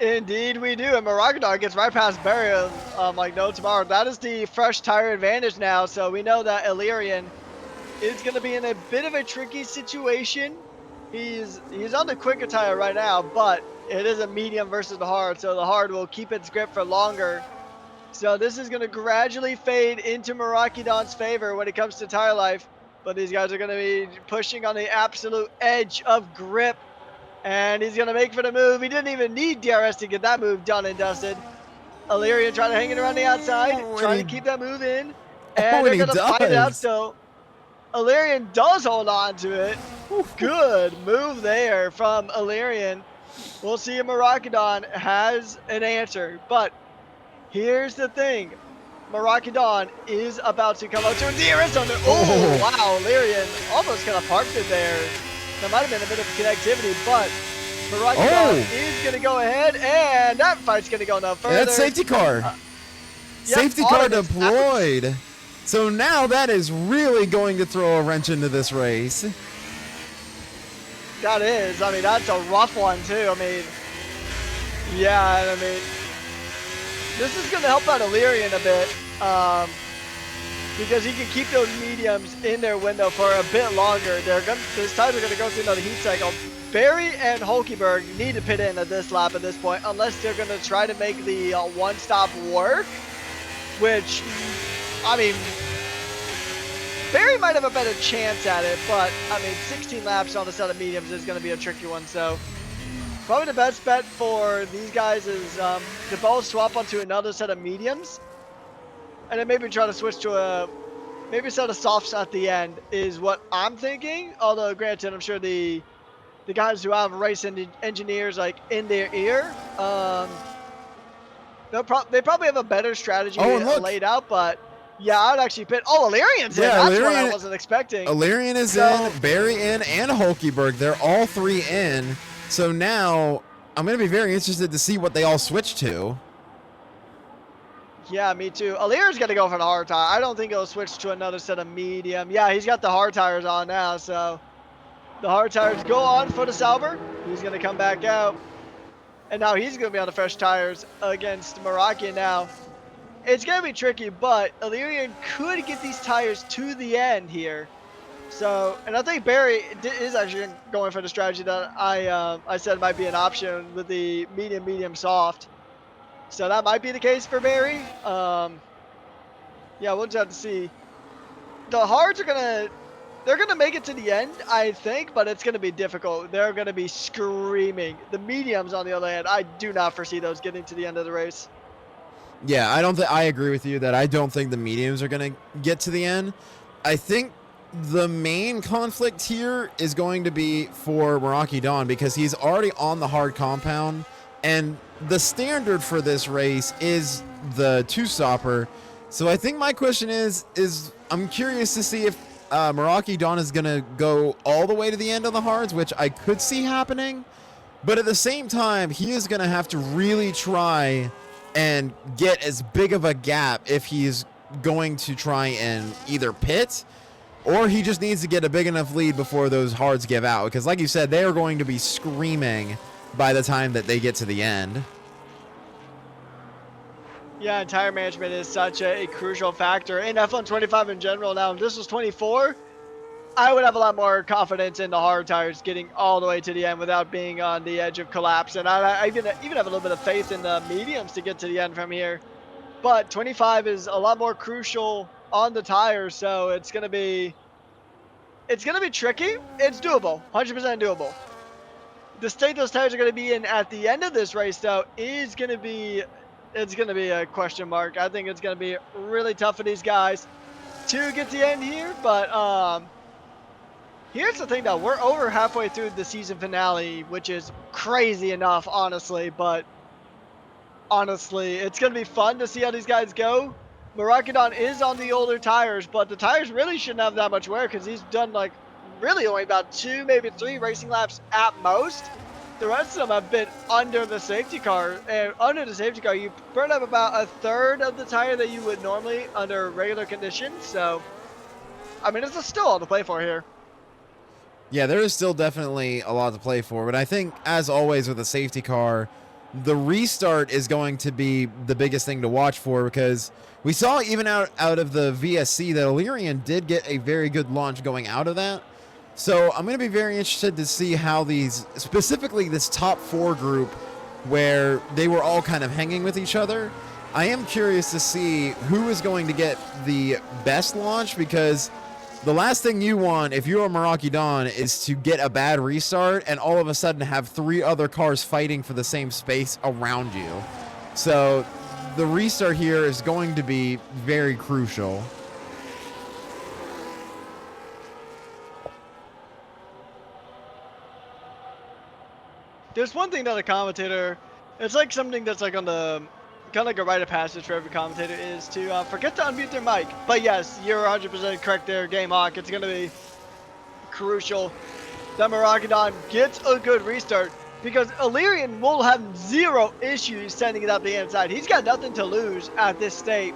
Indeed we do, and Maracandan gets right past Barry like no tomorrow. That is the fresh tire advantage now, so we know that Illyrian is going to be in a bit of a tricky situation. He's on the quicker tire right now, but it is a medium versus the hard, so the hard will keep its grip for longer. So this is going to gradually fade into Maracandan's favor when it comes to tire life, but these guys are going to be pushing on the absolute edge of grip. And he's going to make for the move. He didn't even need DRS to get that move done and dusted. Illyrian trying to hang it around the outside, trying to keep that move in. And they're going to fight it out. So Illyrian does hold on to it. Good move there from Illyrian. We'll see if Marakadon has an answer. But here's the thing. Marakadon is about to come out to a DRS on the. Oh, Oh. wow. Lyrian almost kind of parked it there. There might have been a bit of connectivity, but Marakadon is going to go ahead, and that fight's going to go no further. That's safety car. Safety car deployed. So now that is really going to throw a wrench into this race. That is. I mean, that's a rough one, too. I mean, yeah, I mean, this is going to help out Illyrian a bit because he can keep those mediums in their window for a bit longer. These tires are going to go through another heat cycle. Barry and Hulkenberg need to pit in at this lap at this point unless they're going to try to make the one-stop work, which, I mean, Barry might have a better chance at it, but, I mean, 16 laps on a set of mediums is going to be a tricky one, so probably the best bet for these guys is to both swap onto another set of mediums and then maybe try to switch to maybe a set of softs at the end is what I'm thinking, although granted, I'm sure the guys who have race engineers like in their ear, they probably have a better strategy laid out, but yeah, I'd actually pit. Oh, Illyrian's in. That's what I wasn't expecting. Illyrian is in, Barry in, and Hulkenberg. They're all three in. So now I'm going to be very interested to see what they all switch to. Yeah, me too. Illyrian's going to go for the hard tire. I don't think he'll switch to another set of medium. Yeah, he's got the hard tires on now, so the hard tires go on for the Sauber. He's going to come back out. And now he's going to be on the fresh tires against Meraki now. It's going to be tricky, but Illyrian could get these tires to the end here. So, and I think Barry is actually going for the strategy that I said might be an option with the medium, soft. So that might be the case for Barry. Yeah, we'll just have to see. The hards they're going to make it to the end, I think, but it's going to be difficult. They're going to be screaming. The mediums, on the other hand, I do not foresee those getting to the end of the race. Yeah, I agree with you that I don't think the mediums are going to get to the end. I think the main conflict here is going to be for Meraki Dawn because he's already on the hard compound, and the standard for this race is the two-stopper. So I think my question is I'm curious to see if Meraki Dawn is going to go all the way to the end on the hards, which I could see happening. But at the same time, he is going to have to really try and get as big of a gap if he's going to try and either pit or he just needs to get a big enough lead before those hards give out. Because like you said, they are going to be screaming by the time that they get to the end. Yeah, and tire management is such a crucial factor in F1 25 in general. Now, if this was 24, I would have a lot more confidence in the hard tires getting all the way to the end without being on the edge of collapse. And I even have a little bit of faith in the mediums to get to the end from here. But 25 is a lot more crucial on the tires, so it's gonna be tricky. It's doable, 100% doable. The state those tires are gonna be in at the end of this race, though, is gonna be a question mark. I think it's gonna be really tough for these guys to get to the end here, but here's the thing, though. We're over halfway through the season finale, which is crazy enough, honestly. But honestly, it's going to be fun to see how these guys go. Marakadon is on the older tires, but the tires really shouldn't have that much wear because he's done, like, really only about 2, maybe 3 racing laps at most. The rest of them have been under the safety car. And under the safety car, you burn up about a third of the tire that you would normally under regular conditions. So, I mean, it's still all to play for here. Yeah, there is still definitely a lot to play for, but I think, as always with a safety car, the restart is going to be the biggest thing to watch for because we saw even out of the VSC that Illyrian did get a very good launch going out of that. So I'm going to be very interested to see how these, specifically this top 4 group, where they were all kind of hanging with each other. I am curious to see who is going to get the best launch because the last thing you want, if you're Meraki Dawn, is to get a bad restart and all of a sudden have 3 other cars fighting for the same space around you. So the restart here is going to be very crucial. There's one thing that a commentator, it's like something that's like on the, kind of like a rite of passage for every commentator is to forget to unmute their mic. But yes, you're 100% correct there, Game Hawk. It's going to be crucial that Maragedon gets a good restart because Illyrian will have zero issues sending it up the inside. He's got nothing to lose at this state.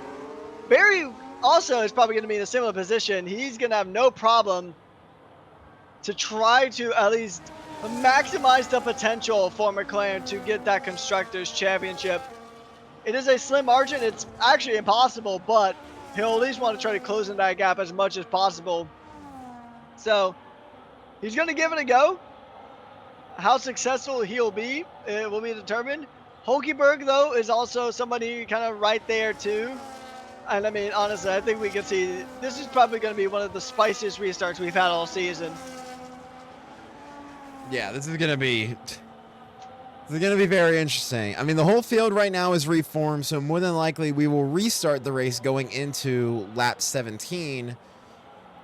Barry also is probably going to be in a similar position. He's going to have no problem to try to at least maximize the potential for McLaren to get that Constructors Championship. It is a slim margin. It's actually impossible, but he'll at least want to try to close in that gap as much as possible. So he's going to give it a go. How successful he'll be, it will be determined. Hulkenberg, though, is also somebody kind of right there, too. And, I mean, honestly, I think we can see this is probably going to be one of the spiciest restarts we've had all season. Yeah, this is gonna be very interesting. I mean, the whole field right now is reformed, so more than likely we will restart the race going into lap 17.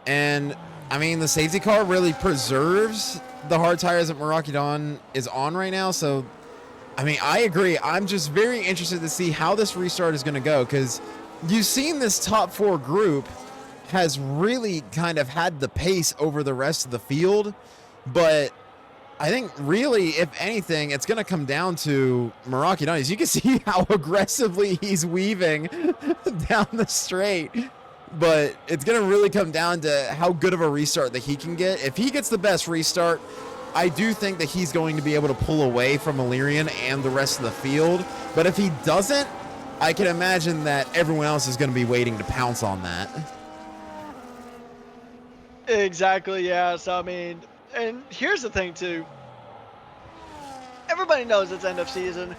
And I mean, the safety car really preserves the hard tires that Maragedon is on right now. So, I mean, I agree. I'm just very interested to see how this restart is going to go, because you've seen this top 4 group has really kind of had the pace over the rest of the field, but I think really, if anything, it's going to come down to Maragedon. As you can see how aggressively he's weaving down the straight. But it's going to really come down to how good of a restart that he can get. If he gets the best restart, I do think that he's going to be able to pull away from Illyrian and the rest of the field. But if he doesn't, I can imagine that everyone else is going to be waiting to pounce on that. Exactly, yeah. So, I mean, and here's the thing, too. Everybody knows it's end of season.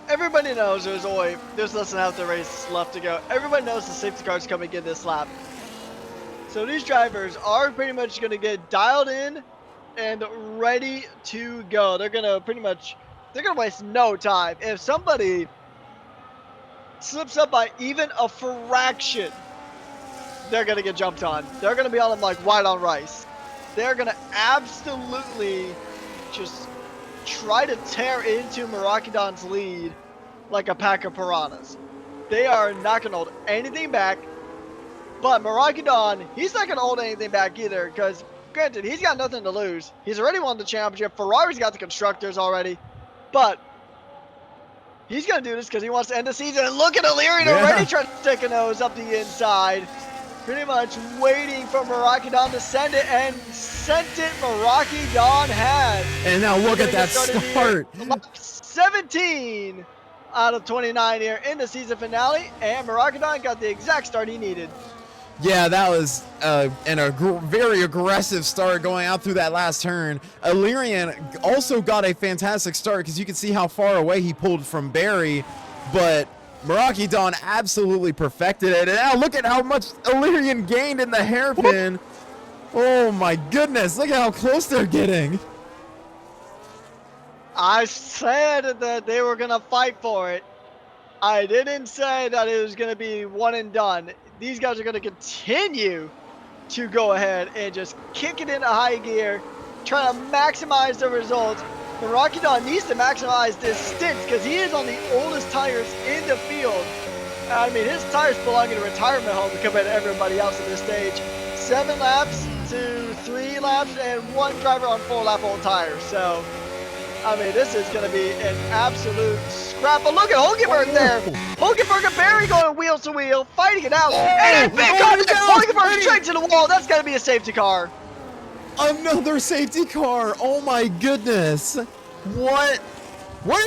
Everybody knows there's less than half the race left to go. Everybody knows the safety car's coming in this lap. So these drivers are pretty much going to get dialed in and ready to go. They're going to waste no time. If somebody slips up by even a fraction, they're going to get jumped on. They're going to be on them like white on rice. They're going to absolutely just try to tear into Maragedon's lead like a pack of piranhas. They are not going to hold anything back. But Maragedon, he's not going to hold anything back either, because granted, he's got nothing to lose. He's already won the championship. Ferrari's got the Constructors already. But he's going to do this because he wants to end the season. And look at Illyrian already trying to stick a nose up the inside. Pretty much waiting for Maragedon to send it, and sent it Maragedon has. And now look at that start. 17 out of 29 here in the season finale, and Maragedon got the exact start he needed. Yeah, that was very aggressive start going out through that last turn. Illyrian also got a fantastic start because you can see how far away he pulled from Barry, but Maragedon absolutely perfected it. And now look at how much Illyrian gained in the hairpin. Oh my goodness, look at how close they're getting. I said that they were going to fight for it. I didn't say that it was going to be one and done. These guys are going to continue to go ahead and just kick it into high gear, trying to maximize the results. Maragedon needs to maximize this stint because he is on the oldest tires in the field. I mean, his tires belong in a retirement home compared to everybody else at this stage. 7 laps to 3 laps and 1 driver on 4-lap old tires. So, I mean, this is going to be an absolute scrap. But look at Hulkenberg there. Hulkenberg and Barry going wheel to wheel, fighting it out. And then big contact. Hulkenberg straight to the wall. That's got to be a safety car. Another safety car. Oh my goodness. What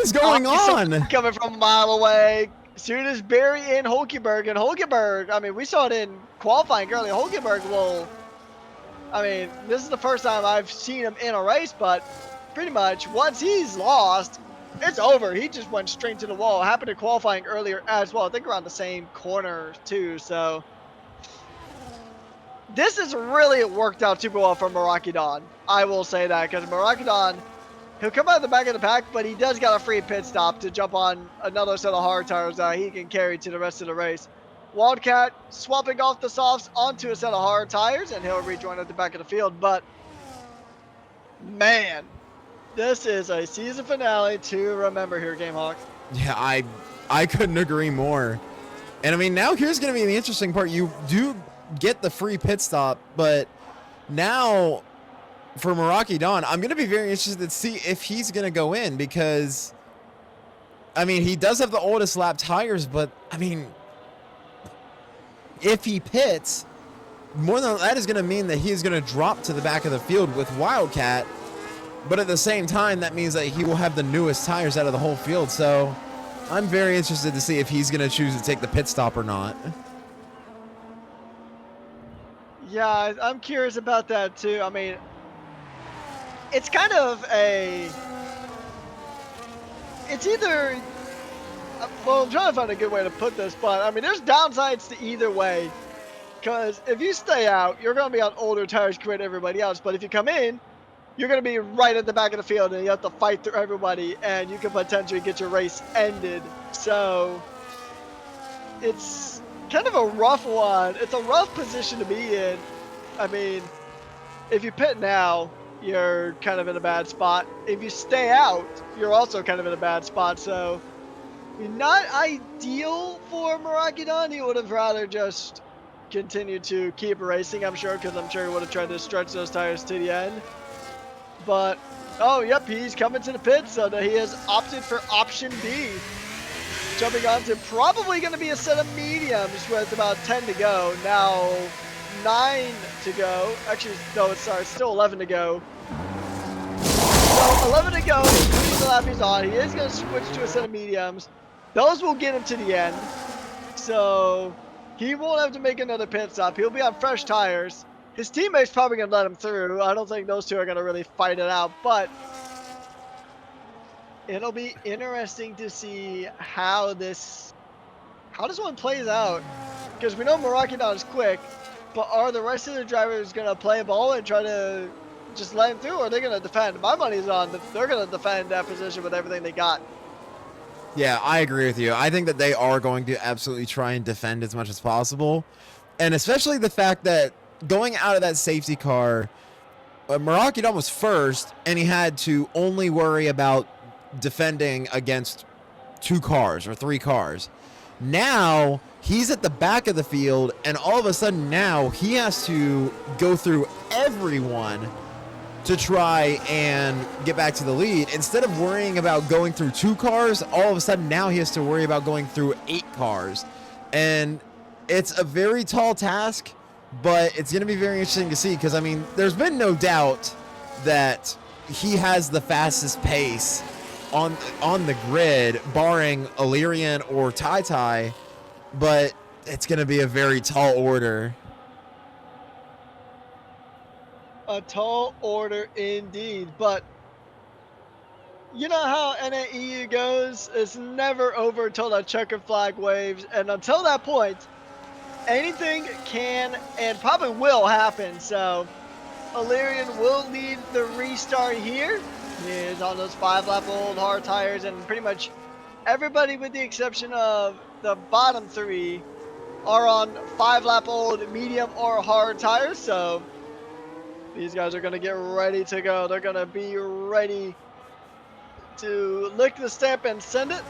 is going on? Coming from a mile away. As soon as Barry and Hulkenberg, I mean, we saw it in qualifying earlier. Hulkenberg will, I mean, this is the first time I've seen him in a race, but pretty much once he's lost, it's over. He just went straight to the wall. Happened to qualifying earlier as well. I think around the same corner too. So this has really worked out super well for Maragedon. I will say that, because Maragedon, he'll come out of the back of the pack, but he does got a free pit stop to jump on another set of hard tires that he can carry to the rest of the race. Wildcat swapping off the softs onto a set of hard tires, and he'll rejoin at the back of the field. But man, This is a season finale to remember here, GameHawk. Yeah, I couldn't agree more. And I mean, now here's going to be the interesting part. You do get the free pit stop, but now for Meraki Dawn, I'm going to be very interested to see if he's going to go in because, I mean, he does have the oldest lap tires, but I mean, if he pits, more than that is going to mean that he is going to drop to the back of the field with Wildcat. But at the same time, that means that he will have the newest tires out of the whole field. So I'm very interested to see if he's going to choose to take the pit stop or not. Yeah, I'm curious about that too. I mean, it's kind of a. It's either. Well, I'm trying to find a good way to put this, but I mean, there's downsides to either way. Because if you stay out, you're going to be on older tires compared to everybody else. But if you come in, you're going to be right at the back of the field and you have to fight through everybody and you can potentially get your race ended. So it's kind of a rough one. It's a rough position to be in. I mean, if you pit now, you're kind of in a bad spot. If you stay out, you're also kind of in a bad spot. So not ideal for Meraki Dawn. He would have rather just continue to keep racing, I'm sure, because I'm sure he would have tried to stretch those tires to the end. But, oh, yep, he's coming to the pit, so that he has opted for option B. Jumping on to probably going to be a set of mediums with about 10 to go. Now, 9 to go. Actually, no, it's still 11 to go. So, 11 to go, including the lap he's on. He is going to switch to a set of mediums. Those will get him to the end. So he won't have to make another pit stop. He'll be on fresh tires. His teammate's probably going to let him through. I don't think those two are going to really fight it out, but it'll be interesting to see how this one plays out. Because we know Meraki Dawn is quick, but are the rest of the drivers going to play ball and try to just let him through, or are they going to defend? My money's on that they're going to defend that position with everything they got. Yeah, I agree with you. I think that they are going to absolutely try and defend as much as possible. And especially the fact that going out of that safety car, Meraki Dawn was first, and he had to only worry about defending against 2 cars or 3 cars. Now, he's at the back of the field, and all of a sudden now he has to go through everyone to try and get back to the lead. Instead of worrying about going through 2 cars, all of a sudden now he has to worry about going through 8 cars. And it's a very tall task, but it's going to be very interesting to see because, I mean, there's been no doubt that he has the fastest pace on the grid, barring Illyrian or Tai, but it's going to be a very tall order. A tall order indeed, but you know how NAEU goes? It's never over until that checker flag waves, and until that point, anything can and probably will happen. So Illyrian will lead the restart here. He is on those 5-lap-old hard tires, and pretty much everybody with the exception of the bottom 3 are on 5-lap-old medium or hard tires. So these guys are going to get ready to go. They're going to be ready to lick the stamp and send it.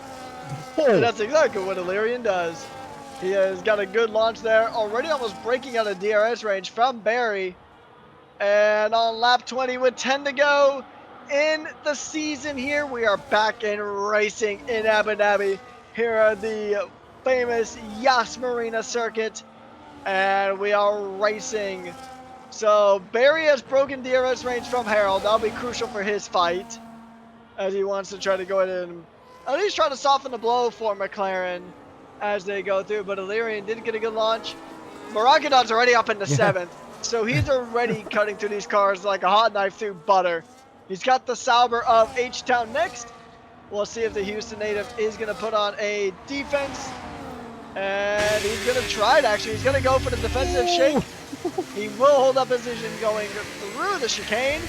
And that's exactly what Illyrian does. He has got a good launch there. Already almost breaking out of DRS range from Barry. And on lap 20 with 10 to go in the season here, we are back in racing in Abu Dhabi. Here are the famous Yas Marina circuit. And we are racing. So Barry has broken DRS range from Harold. That'll be crucial for his fight, as he wants to try to go ahead and at least try to soften the blow for McLaren as they go through. But Illyrian did get a good launch. Meraki Dawn's already up into 7th, so he's already cutting through these cars like a hot knife through butter. He's got the Sauber of H-Town next. We'll see if the Houston native is going to put on a defense. And he's going to try it, actually. He's going to go for the defensive shake. He will hold up position going through the chicane.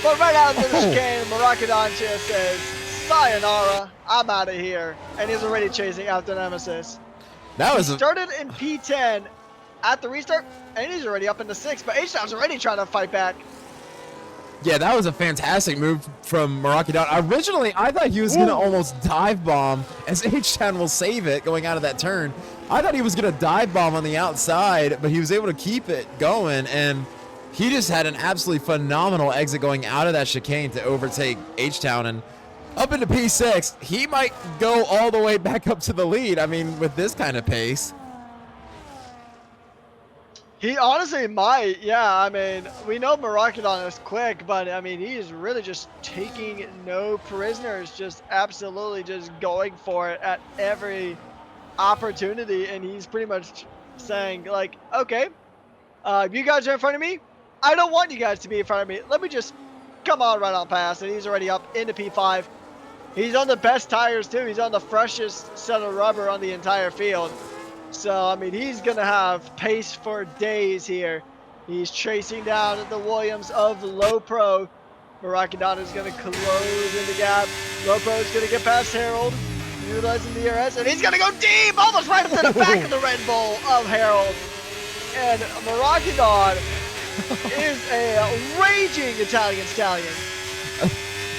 But right out into the chicane, Meraki Dawn just says, sayonara, I'm out of here. And he's already chasing after Nemesis. He started in P10 at the restart, and he's already up into 6th. But H-Town's already trying to fight back. Yeah, that was a fantastic move from Marakidan. Originally, I thought he was going to almost dive bomb as H-Town will save it going out of that turn. I thought he was going to dive bomb on the outside, but he was able to keep it going, and he just had an absolutely phenomenal exit going out of that chicane to overtake H-Town. And up into P6, he might go all the way back up to the lead. I mean, with this kind of pace. He honestly might, yeah. I mean, we know Marakidan is quick, but I mean, he is really just taking no prisoners, just absolutely just going for it at every opportunity. And he's pretty much saying, like, okay, you guys are in front of me. I don't want you guys to be in front of me. Let me just come on right on past. And he's already up into P5. He's on the best tires, too. He's on the freshest set of rubber on the entire field. So, I mean, he's going to have pace for days here. He's chasing down the Williams of Low Pro. Marakidan is going to close in the gap. Low Pro is going to get past Harold, utilizing the DRS, and he's going to go deep, almost right up to the back of the Red Bull of Harold. And Marakidan is a raging Italian stallion.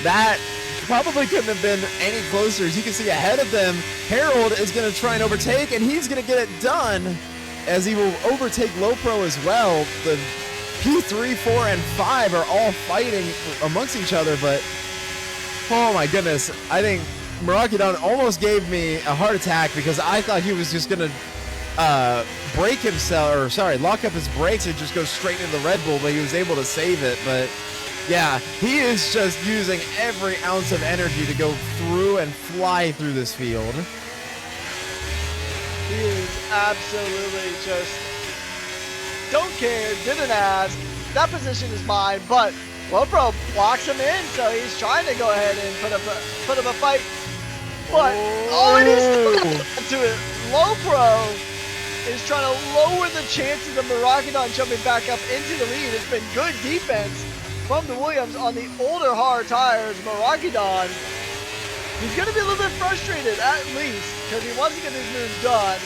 That probably couldn't have been any closer. As you can see ahead of them, Harold is going to try and overtake, and he's going to get it done as he will overtake Low Pro as well. The P3, 4, and 5 are all fighting amongst each other, but oh my goodness, I think Marakidan almost gave me a heart attack because I thought he was just going to brake himself, or sorry, lock up his brakes and just go straight into the Red Bull, but he was able to save it. But yeah, he is just using every ounce of energy to go through and fly through this field. He is absolutely just don't care, didn't ask. That position is mine, but Lopro blocks him in, so he's trying to go ahead and put up a fight. But it is still to it. Lopro is trying to lower the chances of Marakidan jumping back up into the lead. It's been good defense from the Williams on the older hard tires. Marakidan, he's going to be a little bit frustrated at least because he wants to get his moves done.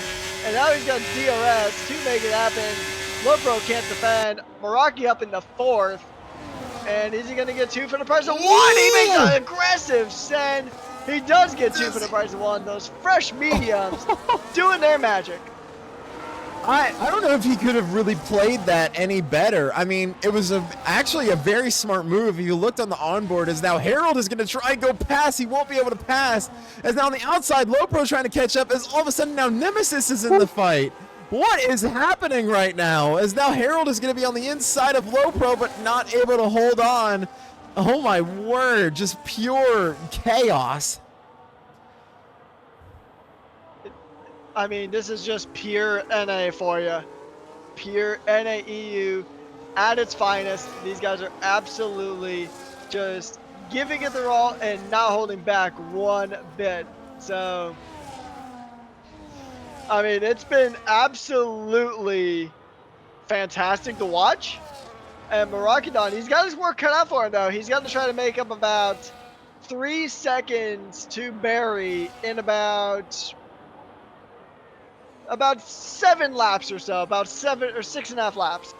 And now he's got DRS to make it happen. Lopro can't defend. Meraki up in the 4th. And is he going to get 2 for the price of 1? He makes an aggressive send. He does get 2 for the price of 1. Those fresh mediums doing their magic. I don't know if he could have really played that any better. I mean, it was actually a very smart move. If you looked on the onboard, as now Harold is going to try and go past. He won't be able to pass. As now on the outside, Lopro trying to catch up. As all of a sudden now Nemesis is in the fight. What is happening right now? As now Harold is going to be on the inside of Lopro, but not able to hold on. Oh my word, just pure chaos. I mean, this is just pure NA for you. Pure NA EU at its finest. These guys are absolutely just giving it their all and not holding back one bit. So, I mean, it's been absolutely fantastic to watch. And Marakidan, he's got his work cut out for him, though. He's got to try to make up about 3 seconds to Barry in about 7 laps or so, about 7 or 6.5 laps.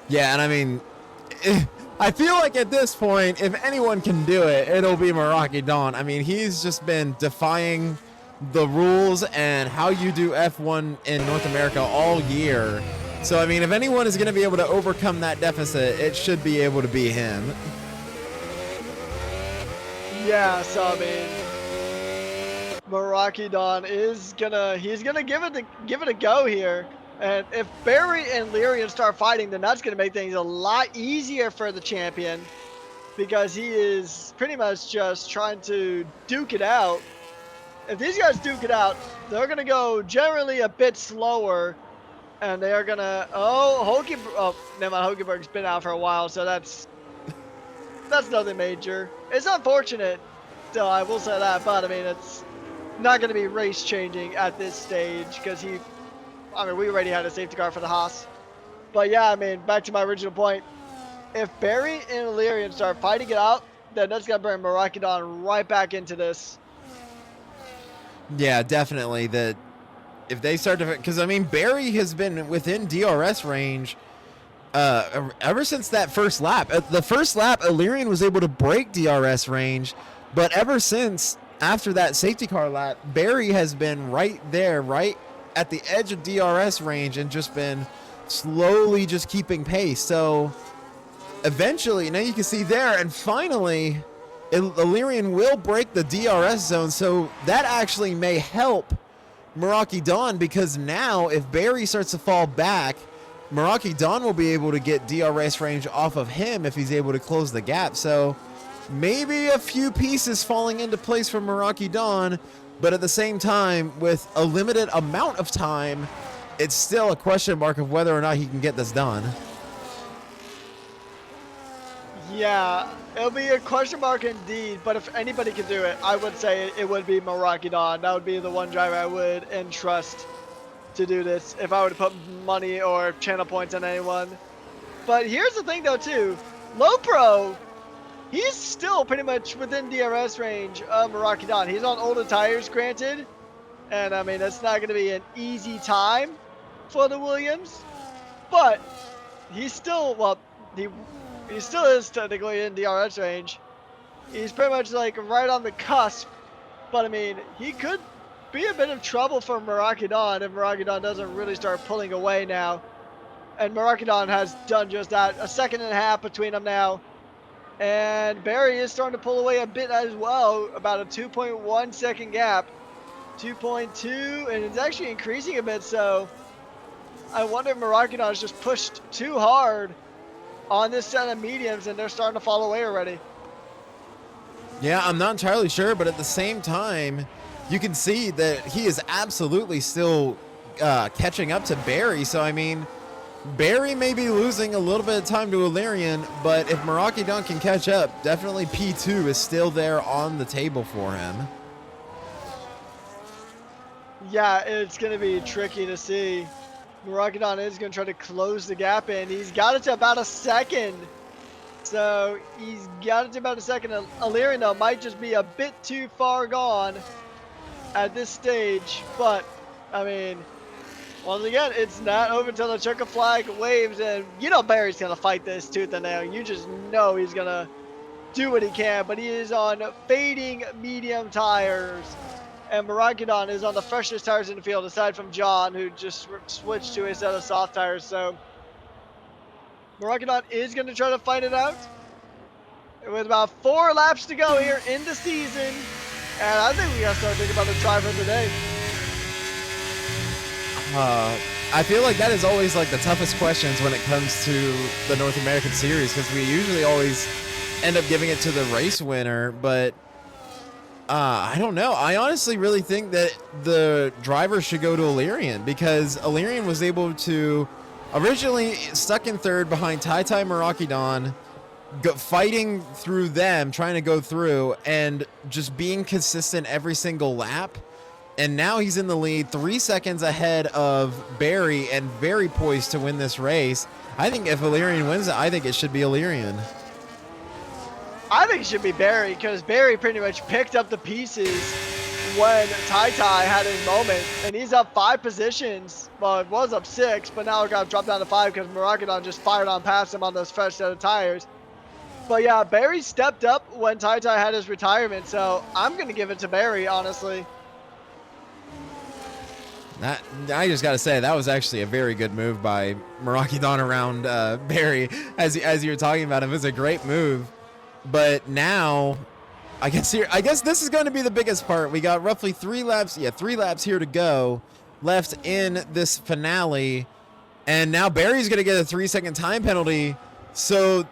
Yeah, and I mean, I feel like at this point, if anyone can do it, it'll be Marakidan. I mean, he's just been defying the rules and how you do F1 in North America all year. So, I mean, if anyone is going to be able to overcome that deficit, it should be able to be him. Yeah, so I mean, Marakidan is he's gonna give it a go here. And if Barry and Lyrian start fighting, then that's gonna make things a lot easier for the champion, because he is pretty much just trying to duke it out. If these guys duke it out, they're gonna go generally a bit slower, and they are gonna never mind, Hogeberg's been out for a while, so that's nothing major. It's unfortunate, so I will say that, but I mean, it's not going to be race changing at this stage because we already had a safety car for the Haas. But yeah, I mean, back to my original point. If Barry and Illyrian start fighting it out, then that's going to bring Marakidan right back into this. Yeah, definitely. If they start to, because I mean, Barry has been within DRS range ever since that first lap. The first lap, Illyrian was able to break DRS range, but ever since after that safety car lap, Barry has been right there, right at the edge of DRS range, and just been slowly just keeping pace. So eventually, now you can see there, and finally, Illyrian will break the DRS zone. So that actually may help Meraki Dawn, because now if Barry starts to fall back, Meraki Dawn will be able to get DRS range off of him if he's able to close the gap. So maybe a few pieces falling into place for Meraki Dawn, but at the same time, with a limited amount of time, it's still a question mark of whether or not he can get this done. Yeah, it'll be a question mark indeed, but if anybody could do it, I would say it would be Meraki Dawn. That would be the one driver I would entrust to do this if I were to put money or channel points on anyone. But here's the thing though too, Lopro, he's still pretty much within DRS range of Meraki Dawn. He's on older tires, granted, and I mean that's not going to be an easy time for the Williams, but he's still, well, he still is technically in DRS range. He's pretty much like right on the cusp, but I mean he could be a bit of trouble for Meraki Dawn if Meraki Dawn doesn't really start pulling away now. And Meraki Dawn has done just that. A second and a half between them now. And Barry is starting to pull away a bit as well. About a 2.1 second gap. 2.2, and it's actually increasing a bit. So I wonder if Meraki Dawn has just pushed too hard on this set of mediums and they're starting to fall away already. Yeah, I'm not entirely sure, but at the same time, you can see that he is absolutely still catching up to Barry. So, I mean, Barry may be losing a little bit of time to Illyrian, but if Meraki Dawn can catch up, definitely P2 is still there on the table for him. Yeah, it's going to be tricky to see. Meraki Dawn is going to try to close the gap in. He's got it to about a second. So he's got it to about a second. Illyrian, though, might just be a bit too far gone at this stage, but I mean, once again, it's not over until the checkered flag waves, and you know Barry's gonna fight this tooth and nail. You just know he's gonna do what he can, but he is on fading medium tires, and Meraki Dawn is on the freshest tires in the field, aside from John, who just switched to a set of soft tires. So Meraki Dawn is gonna try to fight it out with about 4 laps to go here in the season. And I think we gotta start thinking about the driver of the day. I feel like that is always like the toughest questions when it comes to the North American Series, because we usually always end up giving it to the race winner. But I don't know. I honestly really think that the driver should go to Illyrian, because Illyrian was able to originally stuck in third behind Meraki Dawn, fighting through them, trying to go through, and just being consistent every single lap. And now he's in the lead, 3 seconds ahead of Barry, and very poised to win this race. I think if Illyrian wins it, I think it should be Illyrian. I think it should be Barry, because Barry pretty much picked up the pieces when Tai had his moment, and he's up 5 positions. Well, it was up 6, but now it got dropped down to 5 because Meraki Dawn just fired on past him on those fresh set of tires. But yeah, Barry stepped up when Tai had his retirement, so I'm going to give it to Barry, honestly. I just got to say, that was actually a very good move by Meraki Dawn around Barry. As you were talking about him, it was a great move. But now, I guess this is going to be the biggest part. We got roughly 3 laps. Yeah, 3 laps here to go left in this finale. And now Barry's going to get a 3-second time penalty. So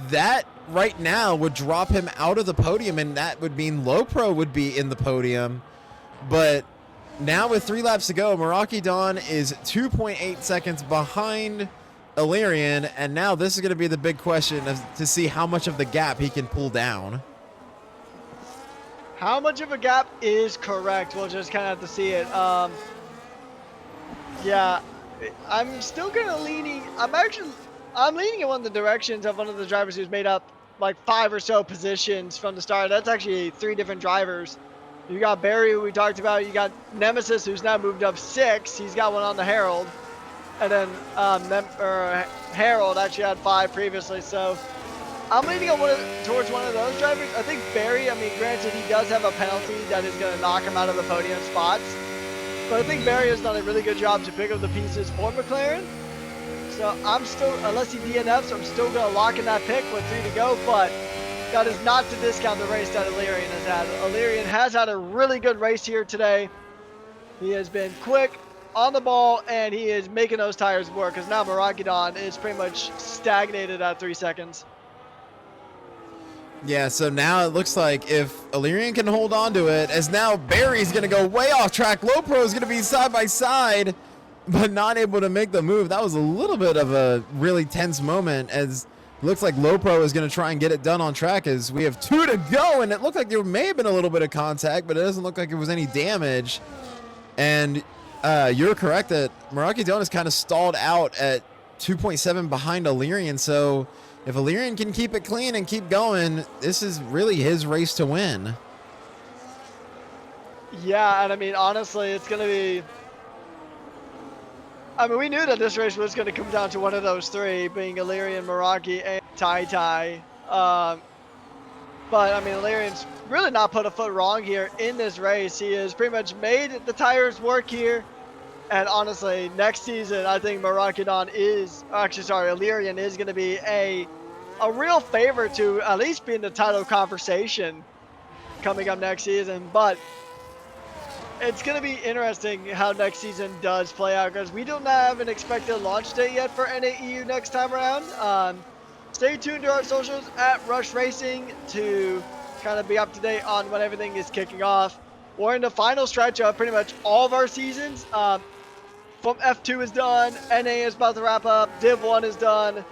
that right now would drop him out of the podium, and that would mean Lopro would be in the podium. But now with 3 laps to go, Meraki Dawn is 2.8 seconds behind Illyrian, and now this is going to be the big question to see how much of the gap he can pull down. How much of a gap is correct? We'll just kind of have to see it. Yeah, I'm still kind of leaning. I'm leaning in one of the directions of one of the drivers who's made up like 5 or so positions from the start. That's actually 3 different drivers. You got Barry, who we talked about. You got Nemesis, who's now moved up 6. He's got one on the Herald. and then Harold actually had 5 previously. So I'm leaning on towards one of those drivers. I think Barry, I mean, granted, he does have a penalty that is going to knock him out of the podium spots. But I think Barry has done a really good job to pick up the pieces for McLaren. So I'm still, unless he DNFs, I'm still going to lock in that pick with 3 to go. But that is not to discount the race that Illyrian has had. Illyrian has had a really good race here today. He has been quick, on the ball, and he is making those tires work. Because now Maragidon is pretty much stagnated at 3 seconds. Yeah, so now it looks like if Illyrian can hold on to it, as now Barry's going to go way off track. Lopro is going to be side by side, but not able to make the move. That was a little bit of a really tense moment, as it looks like Lopro is going to try and get it done on track, as we have 2 to go, and it looked like there may have been a little bit of contact, but it doesn't look like it was any damage. And you're correct that Maragidon is kind of stalled out at 2.7 behind Illyrian, so if Illyrian can keep it clean and keep going, this is really his race to win. Yeah, and I mean, honestly, it's going to be... I mean, we knew that this race was going to come down to one of those 3, being Illyrian, Meraki, and Tai. But, I mean, Illyrian's really not put a foot wrong here in this race. He has pretty much made the tires work here. And honestly, next season, I think Illyrian is going to be a real favorite to at least be in the title conversation coming up next season. But it's going to be interesting how next season does play out, because we don't have an expected launch date yet for NAEU next time around. Stay tuned to our socials at Rush Racing to kind of be up to date on when everything is kicking off. We're in the final stretch of pretty much all of our seasons. From F2 is done, NA is about to wrap up, Div 1 is done,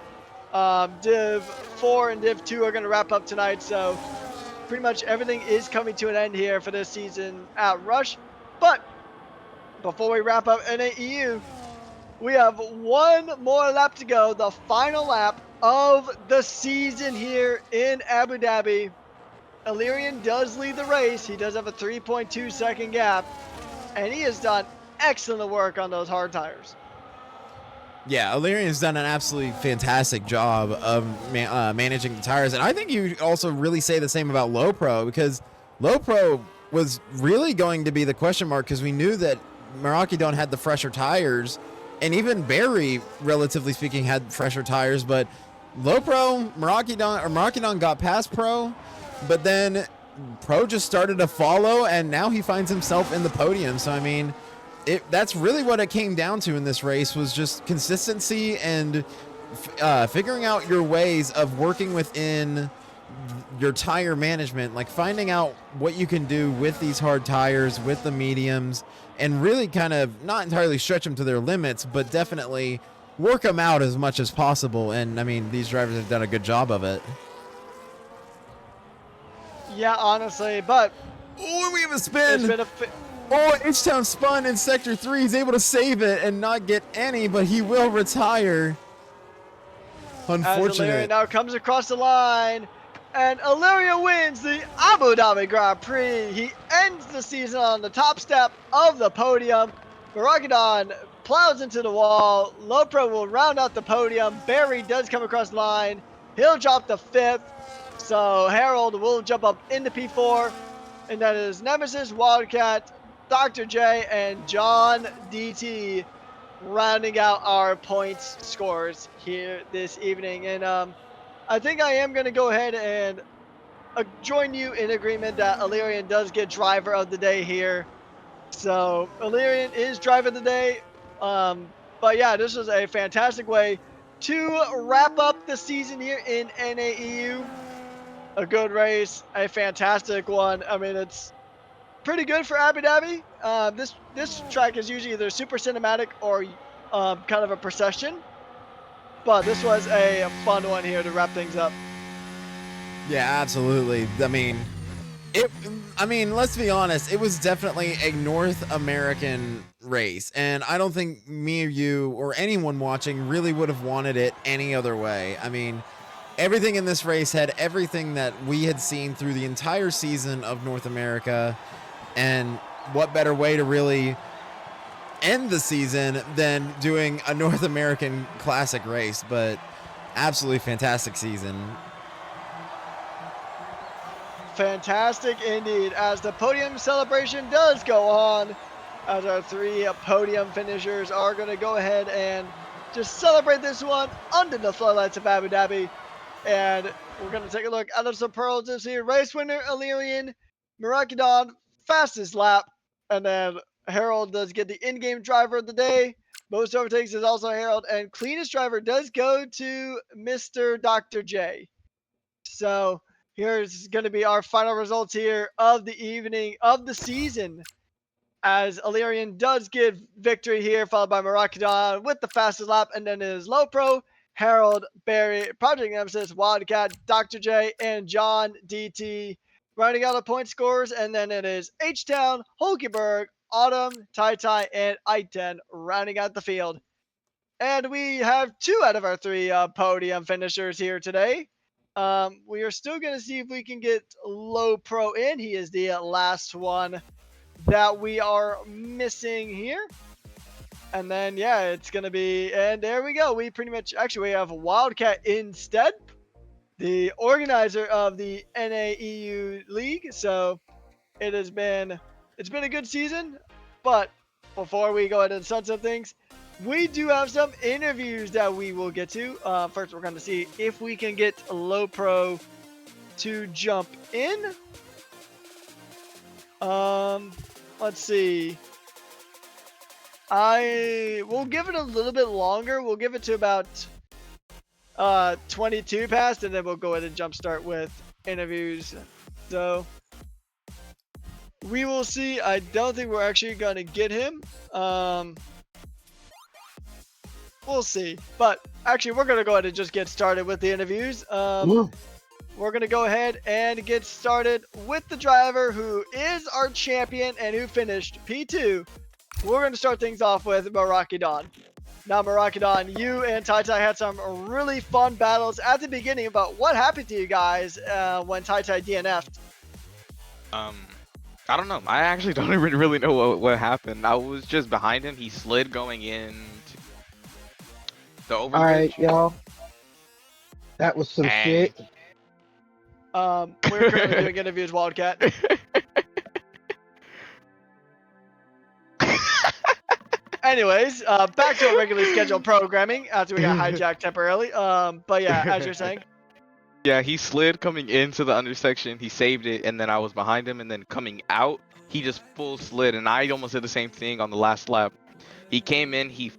Div 4 and Div 2 are going to wrap up tonight, so pretty much everything is coming to an end here for this season at Rush. But before we wrap up NAEU, we have 1 more lap to go, the final lap of the season here in Abu Dhabi. Illyrian does lead the race. He does have a 3.2 second gap, and he has done excellent work on those hard tires. Yeah, Illyrian's done an absolutely fantastic job of managing the tires, and I think you also really say the same about Lopro, because Lopro was really going to be the question mark, because we knew that Maragidon had the fresher tires, and even Barry, relatively speaking, had fresher tires, but Maragidon got past Pro, but then Pro just started to follow, and now he finds himself in the podium. So I mean, that's really what it came down to in this race, was just consistency and figuring out your ways of working within your tire management, like finding out what you can do with these hard tires, with the mediums, and really kind of not entirely stretch them to their limits, but definitely work them out as much as possible. And I mean, these drivers have done a good job of it. Yeah, honestly, but... Oh, we have a spin! H-Town spun in Sector 3. He's able to save it and not get any, but he will retire. Unfortunate. As now comes across the line, and Illyria wins the Abu Dhabi Grand Prix. He ends the season on the top step of the podium. Maragidon plows into the wall. Lopro will round out the podium. Barry does come across the line. He'll drop the 5th. So Harold will jump up into P4. And that is Nemesis, Wildcat, Dr. J, and John DT rounding out our points scores here this evening. And I think I am going to go ahead and join you in agreement that Illyrian does get driver of the day here. So Illyrian is driver of the day. But yeah, this was a fantastic way to wrap up the season here in NAEU. A good race, a fantastic one. I mean, it's pretty good for Abu Dhabi. This track is usually either super cinematic or kind of a procession. But this was a fun one here to wrap things up. Yeah, absolutely. I mean, let's be honest. It was definitely a North American race, and I don't think me or you or anyone watching really would have wanted it any other way. I mean, everything in this race had everything that we had seen through the entire season of North America, and what better way to really end the season than doing a North American Classic race. But absolutely fantastic season. Fantastic indeed, as the podium celebration does go on, as our 3 podium finishers are going to go ahead and just celebrate this one under the floodlights of Abu Dhabi. And we're going to take a look at the superlatives here. Race winner, Illyrian, Murakidon, fastest lap, and then Harold does get the in-game driver of the day. Most overtakes is also Harold, and cleanest driver does go to Mr. Dr. J. So here's going to be our final results here of the evening of the season, as Illyrian does get victory here, followed by Murakidon with the fastest lap, and then it is Low Pro, Harold, Barry, Project Nemesis, Wildcat, Dr. J, and John DT rounding out the point scores, and then it is H-Town, Hulkenberg, Autumn, Tai Tai, and Iten rounding out the field. And we have 2 out of our 3 podium finishers here today. We are still going to see if we can get Low Pro in. He is the last one that we are missing here. And then, yeah, it's going to be, and there we go. We pretty much, actually, we have Wildcat instead, the organizer of the NAEU League. So it's been a good season. But before we go ahead and sunset things, we do have some interviews that we will get to. First, we're going to see if we can get Low Pro to jump in. Let's see. We'll give it a little bit longer. We'll give it to about 22 past, and then we'll go ahead and jumpstart with interviews. So we will see. I don't think we're actually going to get him. We'll see. But actually, we're going to go ahead and just get started with the interviews. We're going to go ahead and get started with the driver who is our champion and who finished P2. We're going to start things off with Murakidon. Now, Murakidon, you and Tai Tai had some really fun battles at the beginning, but what happened to you guys when Tai Tai DNF'd? I don't know. I actually don't even really know what happened. I was just behind him. He slid going in the overbridge. Alright, y'all. That was some shit. We're currently doing interviews, Wildcat. Anyways, back to our regularly scheduled programming after we got hijacked temporarily. But yeah, as you're saying. Yeah, he slid coming into the undersection. He saved it, and then I was behind him, and then coming out, he just full slid, and I almost did the same thing on the last lap. He came in, he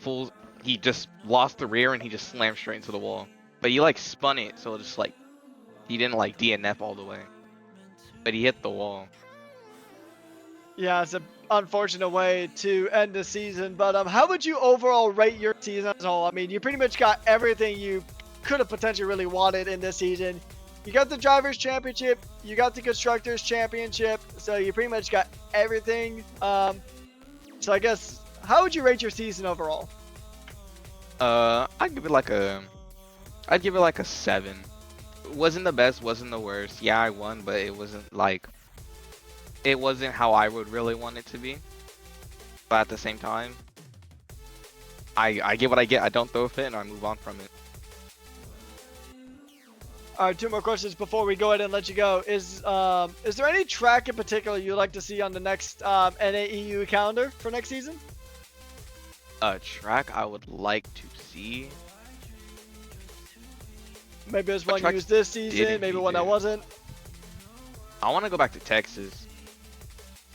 just lost the rear, and he just slammed straight into the wall. But he like spun it, so just like he didn't like DNF all the way, but he hit the wall. Yeah, it's an unfortunate way to end the season. But how would you overall rate your season as a whole? I mean, you pretty much got everything you could have potentially really wanted in this season. You got the Drivers' Championship, you got the Constructors' Championship, so you pretty much got everything. So I guess, how would you rate your season overall? I'd give it like a 7. Wasn't the best, wasn't the worst. Yeah, I won, but it wasn't how I would really want it to be. But at the same time, I get what I get. I don't throw a fit, and I move on from it. All right, 2 more questions before we go ahead and let you go. Is there any track in particular you'd like to see on the next NAEU calendar for next season? A track I would like to see. Maybe there's one used this season, maybe one that wasn't. I want to go back to Texas.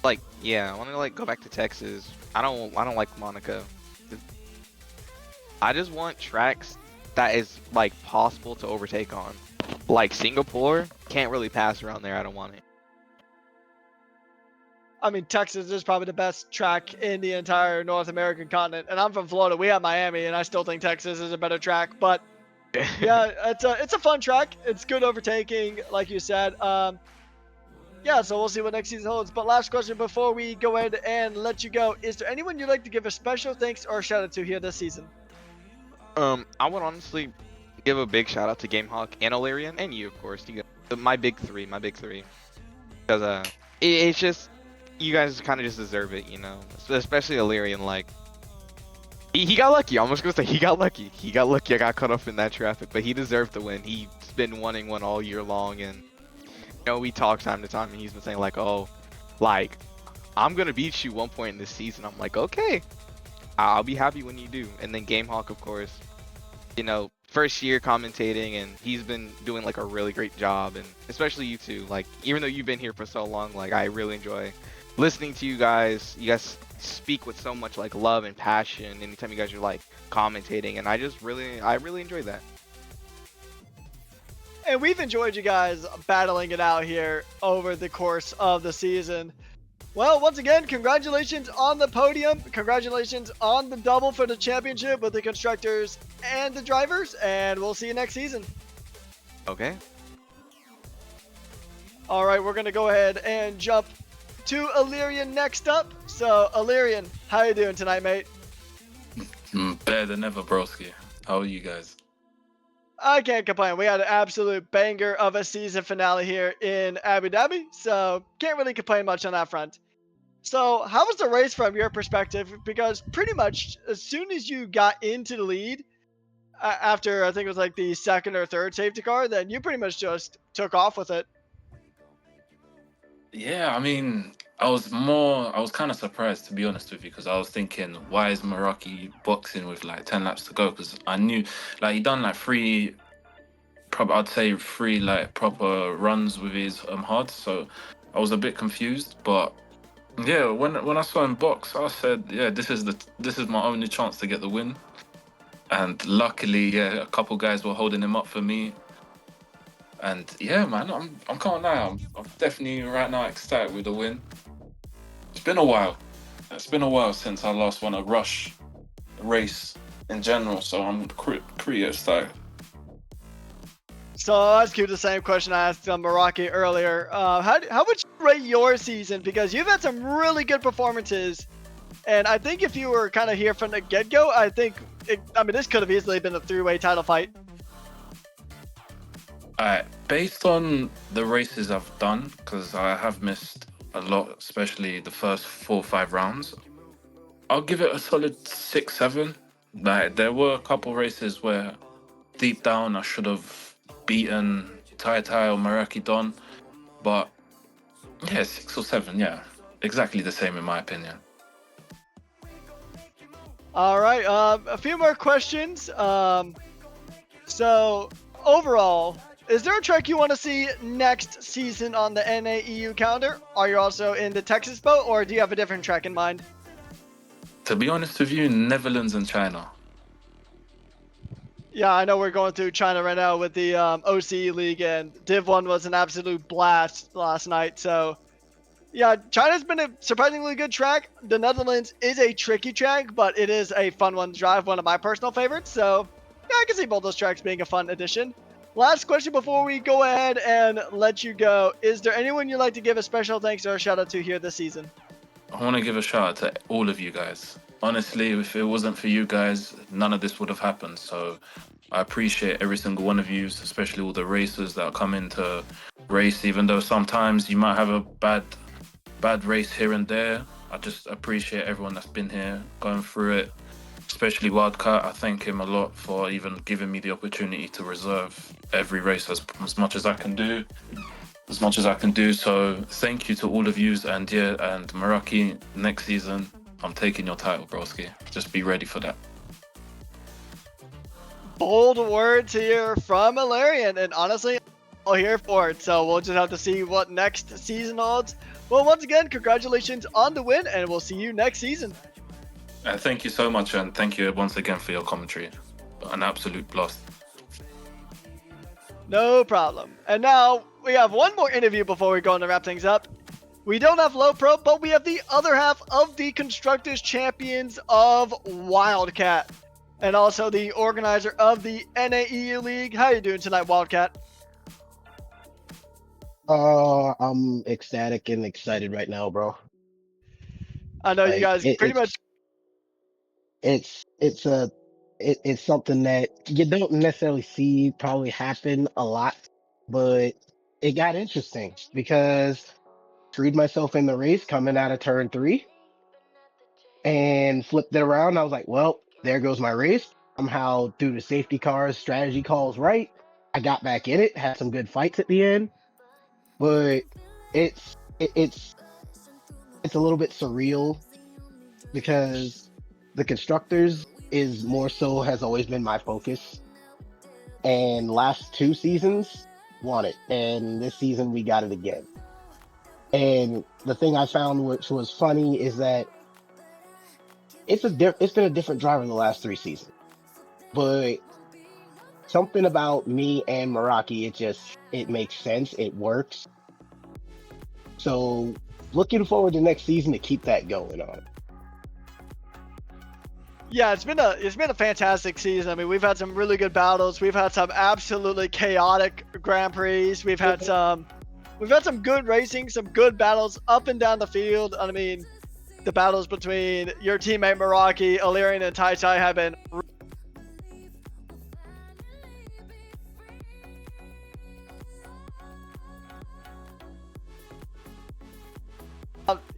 Like, yeah, I want to like go back to Texas. I don't like Monaco. I just want tracks that is like possible to overtake on. Like Singapore, can't really pass around there. I don't want it. I mean, Texas is probably the best track in the entire North American continent. And I'm from Florida. We have Miami, and I still think Texas is a better track. But yeah, it's a fun track. It's good overtaking, like you said. Yeah, so we'll see what next season holds. But last question before we go ahead and let you go. Is there anyone you'd like to give a special thanks or shout out to here this season? I would honestly give a big shout out to GameHawk and Illyrian, and you, of course. You got my big three. Because it's just, you guys kind of just deserve it, you know. Especially Illyrian, like, He got lucky. I'm just gonna say he got lucky. He got lucky. I got caught up in that traffic, but he deserved the win. He's been wanting one all year long, and we talk time to time, and he's been saying like, "Oh, like I'm gonna beat you one point in this season." I'm like, "Okay, I'll be happy when you do." And then GameHawk, of course, first year commentating, and he's been doing like a really great job, and especially you two. Like, even though you've been here for so long, like I really enjoy listening to you guys. You guys speak with so much like love and passion anytime you guys are like commentating, and I really enjoy that. And we've enjoyed you guys battling it out here over the course of the season. Well, once again, congratulations on the podium. Congratulations on the double for the championship with the constructors and the drivers. And we'll see you next season. Okay. All right, we're going to go ahead and jump to Illyrian next up. So, Illyrian, how you doing tonight, mate? Better than ever, broski. How are you guys? I can't complain. We had an absolute banger of a season finale here in Abu Dhabi, so can't really complain much on that front. So, how was the race from your perspective? Because pretty much as soon as you got into the lead, after I think it was like the second or third safety car, then you pretty much just took off with it. Yeah, I mean, I was kind of surprised, to be honest with you, because I was thinking, why is Meraki boxing with like 10 laps to go? Because I knew, like, he done like I'd say three like proper runs with his hard, so I was a bit confused. But yeah, when I saw him box, I said, yeah, this is my only chance to get the win. And luckily, yeah, a couple guys were holding him up for me. And yeah, man, I'm can't lie, I'm definitely right now ecstatic with the win. It's been a while. It's been a while since I last won a rush race in general, so I'm pretty ecstatic. So I'll ask you the same question I asked Meraki earlier. How would you rate your season? Because you've had some really good performances, and I think if you were kind of here from the get-go, I mean, this could have easily been a three-way title fight. Based on the races I've done, because I have missed a lot, especially the first 4 or 5 rounds, I'll give it a solid 6, 7. Like, there were a couple races where deep down I should have beaten Tai or Meraki Don, but yeah, 6 or 7, yeah, exactly the same in my opinion. All right, a few more questions. So overall, is there a track you want to see next season on the NAEU calendar? Are you also in the Texas boat, or do you have a different track in mind? To be honest with you, Netherlands and China. Yeah, I know we're going through China right now with the OCE League, and Div 1 was an absolute blast last night. So, yeah, China's been a surprisingly good track. The Netherlands is a tricky track, but it is a fun one to drive, one of my personal favorites. So, yeah, I can see both those tracks being a fun addition. Last question before we go ahead and let you go. Is there anyone you'd like to give a special thanks or a shout out to here this season? I want to give a shout out to all of you guys. Honestly, if it wasn't for you guys, none of this would have happened. So I appreciate every single one of you, especially all the racers that come into race, even though sometimes you might have a bad race here and there. I just appreciate everyone that's been here, going through it, especially Wildcat. I thank him a lot for even giving me the opportunity to reserve every race as much as I can do. So thank you to all of you, and yeah, and Meraki, next season I'm taking your title, broski. Just be ready for that. Bold words here from Illyrian, and honestly, I'm here for it. So we'll just have to see what next season holds. Well, once again, congratulations on the win, and we'll see you next season. Thank you so much, and thank you once again for your commentary. An absolute blast. No problem. And now we have one more interview before we go on to wrap things up. We don't have Low Pro, but we have the other half of the Constructors Champions of Wildcat, and also the organizer of the NAEU League. How you doing tonight, Wildcat? I'm ecstatic and excited right now, bro. I know you Like, guys pretty much. It's something that you don't necessarily see probably happen a lot, but it got interesting because I freed myself in the race coming out of turn 3 and flipped it around. I was like, well, there goes my race. Somehow, through the safety cars, strategy calls right, I got back in it, had some good fights at the end, but it's it, it's it's a little bit surreal because the constructors is more so has always been my focus, and last 2 seasons won it, and this season we got it again. And the thing I found which was funny is that it's been a different driver the last 3 seasons, but something about me and Meraki, it makes sense, it works. So looking forward to next season to keep that going on. Yeah, it's been a fantastic season. I mean, we've had some really good battles. We've had some absolutely chaotic Grand Prix. We've had some good racing, some good battles up and down the field. I mean, the battles between your teammate Meraki, Illyrian, and Tai Tai have been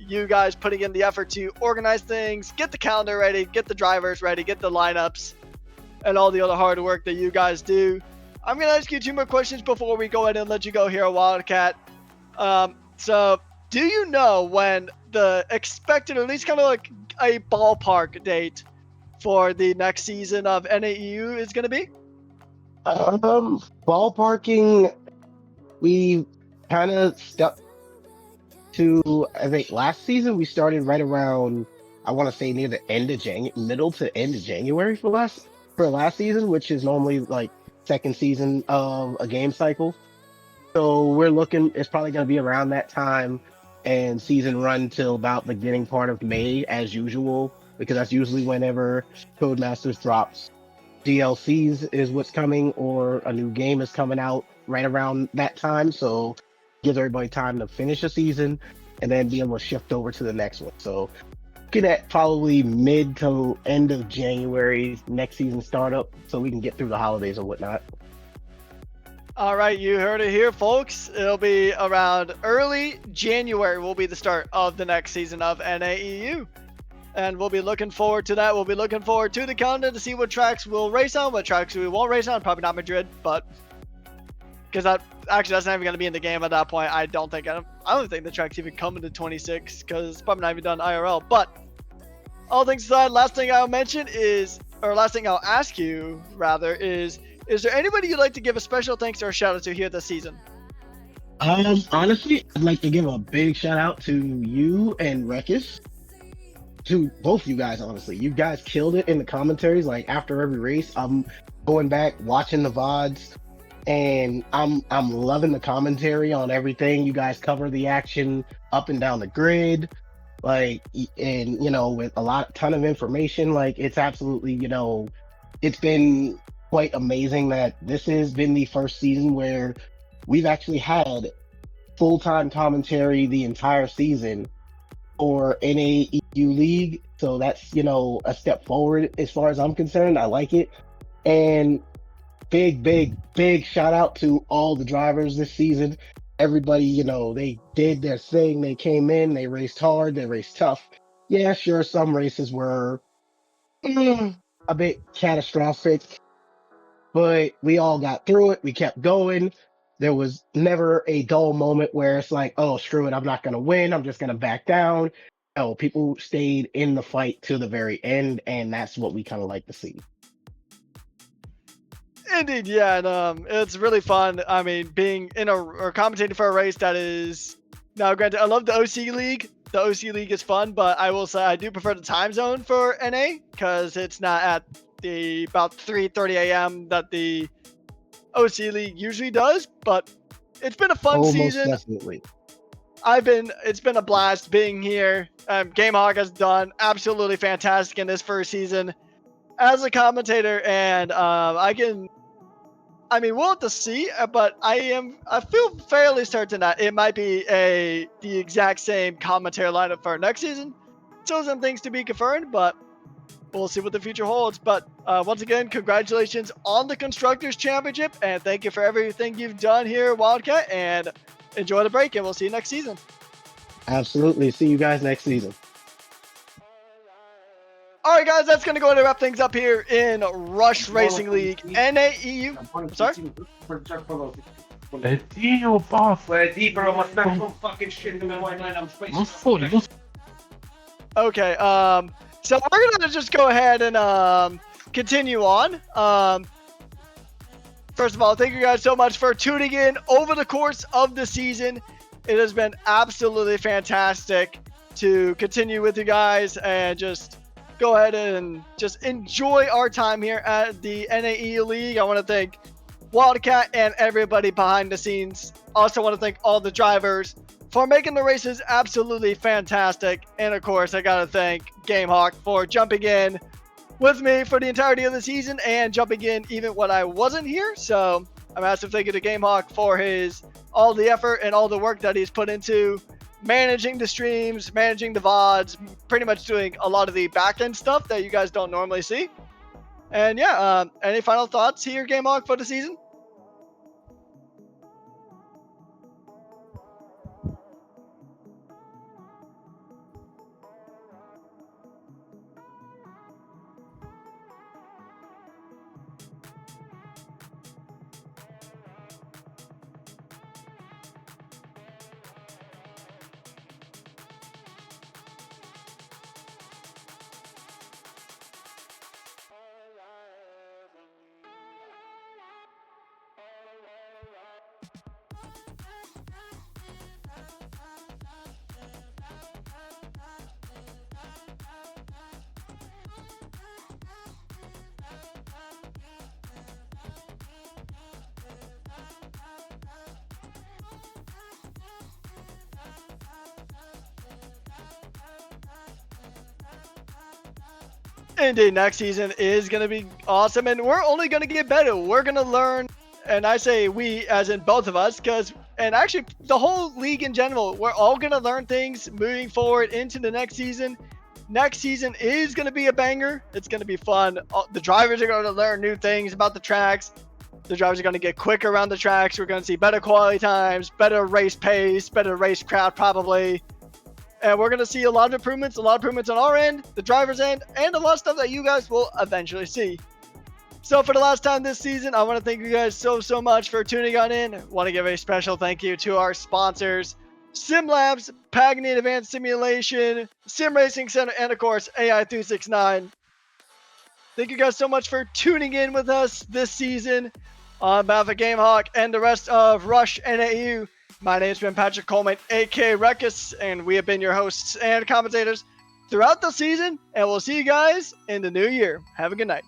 you guys putting in the effort to organize things, get the calendar ready, get the drivers ready, get the lineups, and all the other hard work that you guys do. I'm going to ask you 2 more questions before we go ahead and let you go here, Wildcat. So, do you know when the expected, or at least kind of like a ballpark date for the next season of NAEU is going to be? Ballparking, we kind of stuck to, I think last season we started right around, I want to say near the end of middle to end of January for last season, which is normally like second season of a game cycle. So we're looking, it's probably going to be around that time, and season run till about the beginning part of May as usual, because that's usually whenever Codemasters drops DLCs is what's coming, or a new game is coming out right around that time. So gives everybody time to finish a season and then be able to shift over to the next one. So looking at probably mid to end of January next season startup, so we can get through the holidays and whatnot. All right, you heard it here, folks. It'll be around early January will be the start of the next season of NAEU. And we'll be looking forward to that. We'll be looking forward to the calendar to see what tracks we'll race on, what tracks we won't race on. Probably not Madrid, but because that's not even going to be in the game at that point. I don't think the track's even coming to 26 because it's probably not even done IRL. But all things aside, last thing I'll ask you rather is there anybody you'd like to give a special thanks or a shout out to here this season? Honestly, I'd like to give a big shout out to you and Rekis. To both you guys, honestly. You guys killed it in the commentaries. Like after every race, I'm going back, watching the VODs, and I'm loving the commentary on everything. You guys cover the action up and down the grid. Like, and with a ton of information. Like, it's absolutely, it's been quite amazing that this has been the first season where we've actually had full-time commentary the entire season for NAEU League. So that's, a step forward as far as I'm concerned. I like it. And big shout out to all the drivers this season. Everybody, they did their thing. They came in, they raced hard, they raced tough. Yeah, sure, some races were a bit catastrophic, but we all got through it. We kept going. There was never a dull moment where it's like, oh, screw it, I'm not going to win. I'm just going to back down. No, people stayed in the fight to the very end, and that's what we kind of like to see. Indeed, yeah, and it's really fun. I mean, being in or commentating for a race that is now granted. I love the OC League. The OC League is fun, but I will say I do prefer the time zone for NA because it's not at the about 3:30 a.m. that the OC League usually does. But it's been a fun season. Definitely. It's been a blast being here. GameHawk has done absolutely fantastic in this first season as a commentator, and we'll have to see, but I feel fairly certain that it might be the exact same commentary lineup for next season. Still some things to be confirmed, but we'll see what the future holds. But once again, congratulations on the Constructors Championship, and thank you for everything you've done here, Wildcat, and enjoy the break, and we'll see you next season. Absolutely. See you guys next season. All right, guys, that's going to go ahead and wrap things up here in Rush Racing League NAEU. Sorry? Okay, so we're going to just go ahead and continue on. First of all, thank you guys so much for tuning in over the course of the season. It has been absolutely fantastic to continue with you guys and just go ahead and just enjoy our time here at the NAE League. I want to thank Wildcat and everybody behind the scenes. Also want to thank all the drivers for making the races absolutely fantastic. And of course, I got to thank GameHawk for jumping in with me for the entirety of the season and jumping in even when I wasn't here. So a massive thank you to GameHawk for all the effort and all the work that he's put into managing the streams, managing the VODs, pretty much doing a lot of the back-end stuff that you guys don't normally see. And yeah, any final thoughts here, GameHawk, for the season? Indeed, next season is going to be awesome, and we're only going to get better. We're going to learn, and I say we as in both of us, and actually the whole league in general, we're all going to learn things moving forward into the next season. Next season is going to be a banger. It's going to be fun. The drivers are going to learn new things about the tracks. The drivers are going to get quicker around the tracks. We're going to see better quality times, better race pace, better race crowd probably. And we're going to see a lot of improvements on our end, the driver's end, and a lot of stuff that you guys will eventually see. So for the last time this season, I want to thank you guys so much for tuning on in. I want to give a special thank you to our sponsors, SimLabs, Pagani Advanced Simulation, Sim Racing Center, and of course, AI369. Thank you guys so much for tuning in with us this season on behalf of GameHawk and the rest of Rush NAU. My name's been Patrick Coleman, aka Rekus, and we have been your hosts and commentators throughout the season, and we'll see you guys in the new year. Have a good night.